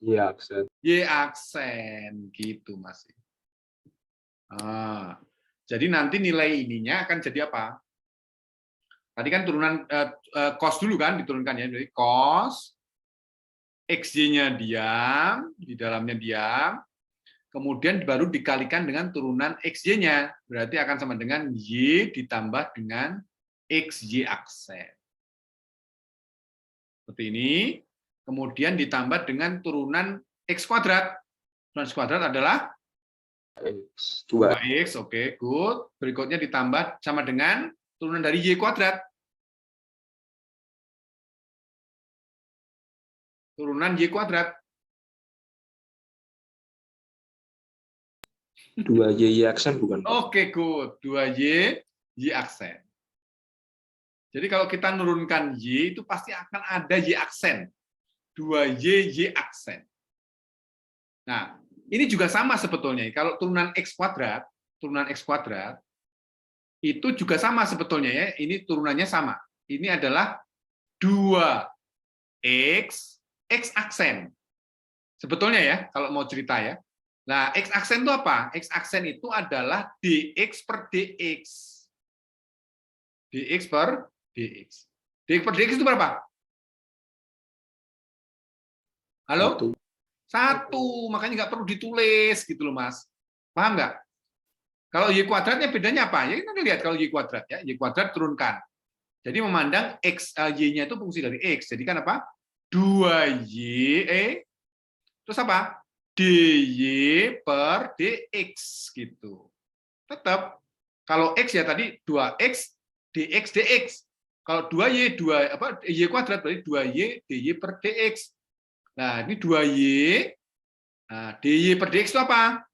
Iya, aksen. Y aksen, gitu Mas. Jadi nanti nilai ininya akan jadi apa? Tadi kan turunan cos dulu kan, diturunkan ya. Jadi cos, XY-nya diam, di dalamnya diam, kemudian baru dikalikan dengan turunan XY-nya. Berarti akan sama dengan Y ditambah dengan XY aksen. Seperti ini. Kemudian ditambah dengan turunan X kuadrat. Turunan X kuadrat adalah X, 2. 2X, oke, good. Berikutnya ditambah sama dengan turunan dari Y kuadrat. Turunan Y kuadrat. 2Y aksen bukan? Oke, good. 2Y, Y aksen. Jadi kalau kita nurunkan Y, itu pasti akan ada Y aksen. 2Y, Y aksen. Nah, ini juga sama sebetulnya. Kalau turunan X kuadrat, itu juga sama sebetulnya ya. Ini turunannya sama. Ini adalah 2X, X aksen. Sebetulnya ya, kalau mau cerita ya. Nah, X aksen itu apa? X aksen itu adalah DX per DX. DX per DX. DX per DX itu berapa? Halo? 1. Makanya nggak perlu ditulis gitu loh, Mas. Paham nggak? Kalau Y kuadratnya bedanya apa? Ya kita lihat kalau Y kuadrat ya. Y kuadrat turunkan. Jadi memandang X, Y-nya itu fungsi dari X. Jadi kan apa? 2Y, terus apa? DY per DX gitu. Tetap kalau X ya tadi 2X DX DX. Kalau 2Y Y kuadrat berarti 2Y DY per DX. Nah, ini 2Y nah, DY per DX itu apa?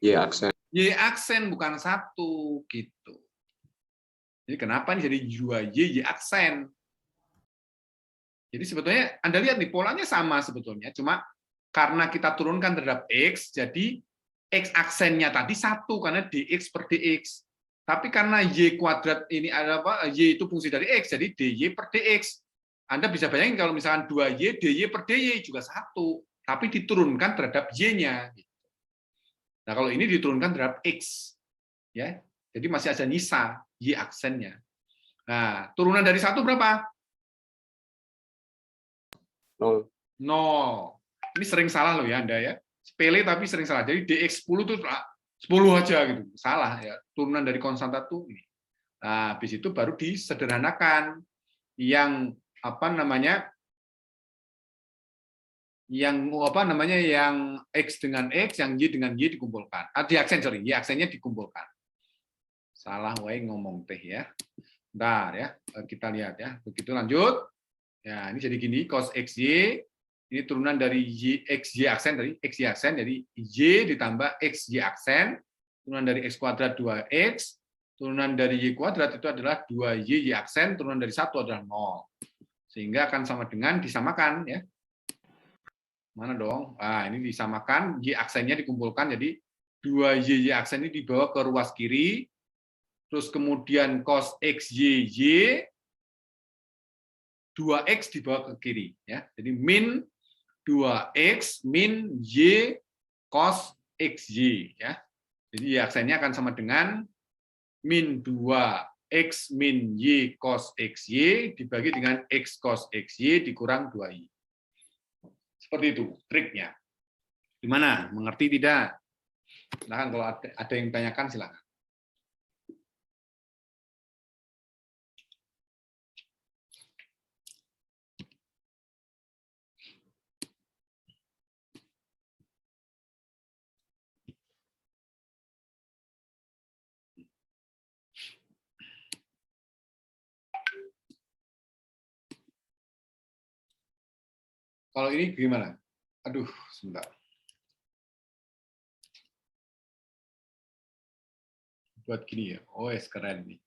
Y aksen. Y aksen bukan 1 gitu. Jadi kenapa ini jadi 2Y Y aksen? Jadi sebetulnya Anda lihat nih polanya sama sebetulnya, cuma karena kita turunkan terhadap X, jadi X aksennya tadi 1 karena DX per DX. Tapi karena Y kuadrat ini ada apa? Y itu fungsi dari X, jadi DY per DX. Anda bisa bayangin kalau misalkan 2Y, DY per DY juga 1, tapi diturunkan terhadap Y-nya. Nah, kalau ini diturunkan terhadap X. Ya, jadi masih ada nyisa Y aksennya. Nah, turunan dari 1 berapa? 0. 0. Ini sering salah loh ya Anda ya. Sepele tapi sering salah. Jadi DX 10 itu 10 aja gitu. Salah ya. Turunan dari konstanta itu ini. Nah, habis itu baru disederhanakan. Yang yang X dengan X, yang Y dengan Y dikumpulkan. Di aksen, sorry, Y aksennya dikumpulkan. Salah wae ngomong teh ya. Bentar ya, kita lihat ya. Begitu lanjut. Ya, ini jadi gini, cos XY ini turunan dari XY aksen, dari XY aksen, jadi Y ditambah XY aksen, turunan dari X kuadrat 2X, turunan dari Y kuadrat itu adalah 2Y aksen, turunan dari 1 adalah 0. Sehingga akan sama dengan disamakan ya. Mana dong? Nah, ini disamakan, Y aksennya dikumpulkan, jadi 2Y aksen ini dibawa ke ruas kiri, terus kemudian cos XY, 2X dibawa ke kiri. Ya. Jadi min 2X min Y cos XY. Ya. Jadi Y aksennya akan sama dengan min 2X min Y cos XY dibagi dengan X cos XY dikurang 2Y. Seperti itu triknya. Gimana? Mengerti tidak? Silakan kalau ada yang tanyakan silakan. Kalau ini gimana? Aduh, sebentar. Buat gini ya. Oh, keren nih.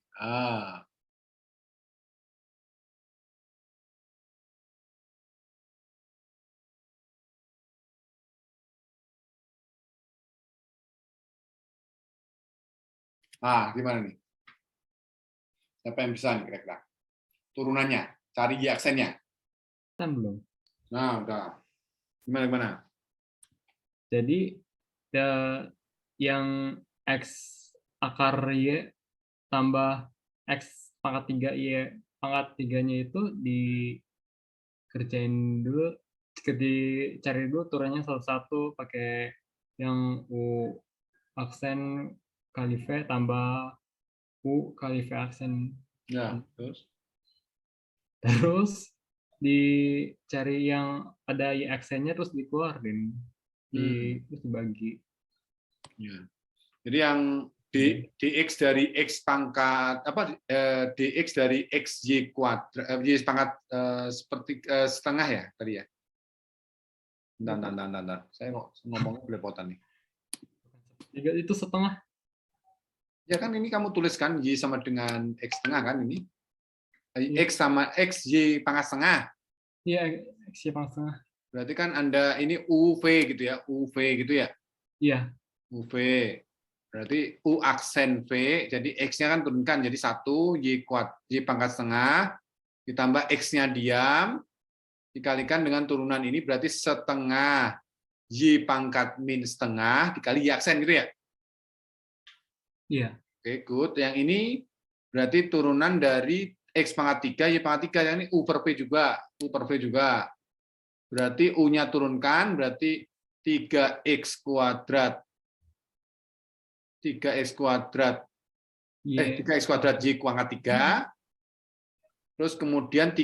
Gimana nih? Siapa yang bisa nih kira-kira? Turunannya, cari Y aksennya. Kan belum. Nah, udah. Gimana? Jadi yang X akar Y tambah X pangkat 3 Y pangkat 3-nya itu dikerjain dulu, dicari dulu turunnya satu-satu pakai yang U aksen kali V tambah U kali V aksen. Ya, terus? Terus dicari yang ada Y aksennya terus dikeluarin. Terus dibagi. Ya. Jadi yang dx dari x pangkat dx dari xy kuadrat y pangkat seperti setengah ya tadi ya. Bentar. Saya kok ngomongnya belepotan nih. Itu setengah. Ya kan ini kamu tuliskan y sama dengan x setengah kan ini. X sama x y pangkat setengah. Iya, x y pangkat setengah. Berarti kan Anda ini UV gitu ya, UV gitu ya. Iya. UV. Berarti U aksen V, jadi X-nya kan turunkan jadi 1, Y pangkat setengah, ditambah X-nya diam, dikalikan dengan turunan ini berarti setengah Y pangkat min setengah, dikali Y aksen gitu ya? Iya. Oke, good. Yang ini berarti turunan dari X pangkat 3, Y pangkat 3, yang ini U per V juga. U per V juga. Berarti U-nya turunkan, berarti 3X kuadrat 3x kuadrat Y pangkat 3, terus kemudian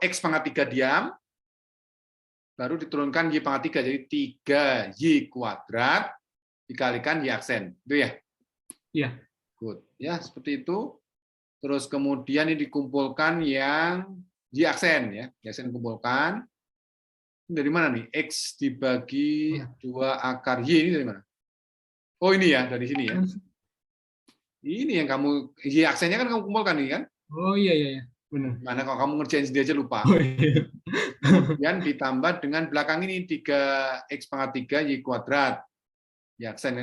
X pangkat 3 diam, baru diturunkan Y pangkat 3, jadi 3Y kuadrat dikalikan Y aksen, itu ya? Iya. Good. Ya, seperti itu. Terus kemudian ini dikumpulkan yang Y aksen, ya. Y aksen dikumpulkan. Dari mana nih? X dibagi 2 akar Y, ini dari mana? Oh ini ya, dari sini ya. Ini yang kamu, Y aksennya kan kamu kumpulkan nih kan? Oh iya. Benar. Mana kalau kamu ngerjain sendiri aja lupa. Oh, iya. Kemudian ditambah dengan belakang ini 3X pangkat 3 Y kuadrat. Y aksen.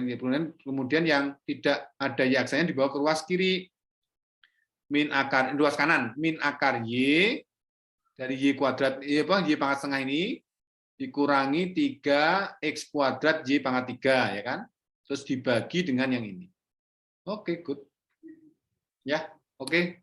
Kemudian yang tidak ada Y aksennya dibawa ke ruas kiri. Min akar, ruas kanan. Min akar Y dari Y kuadrat, Y pangkat setengah ini dikurangi 3X kuadrat Y pangkat 3, ya kan? Terus dibagi dengan yang ini. Oke, good. Ya, oke.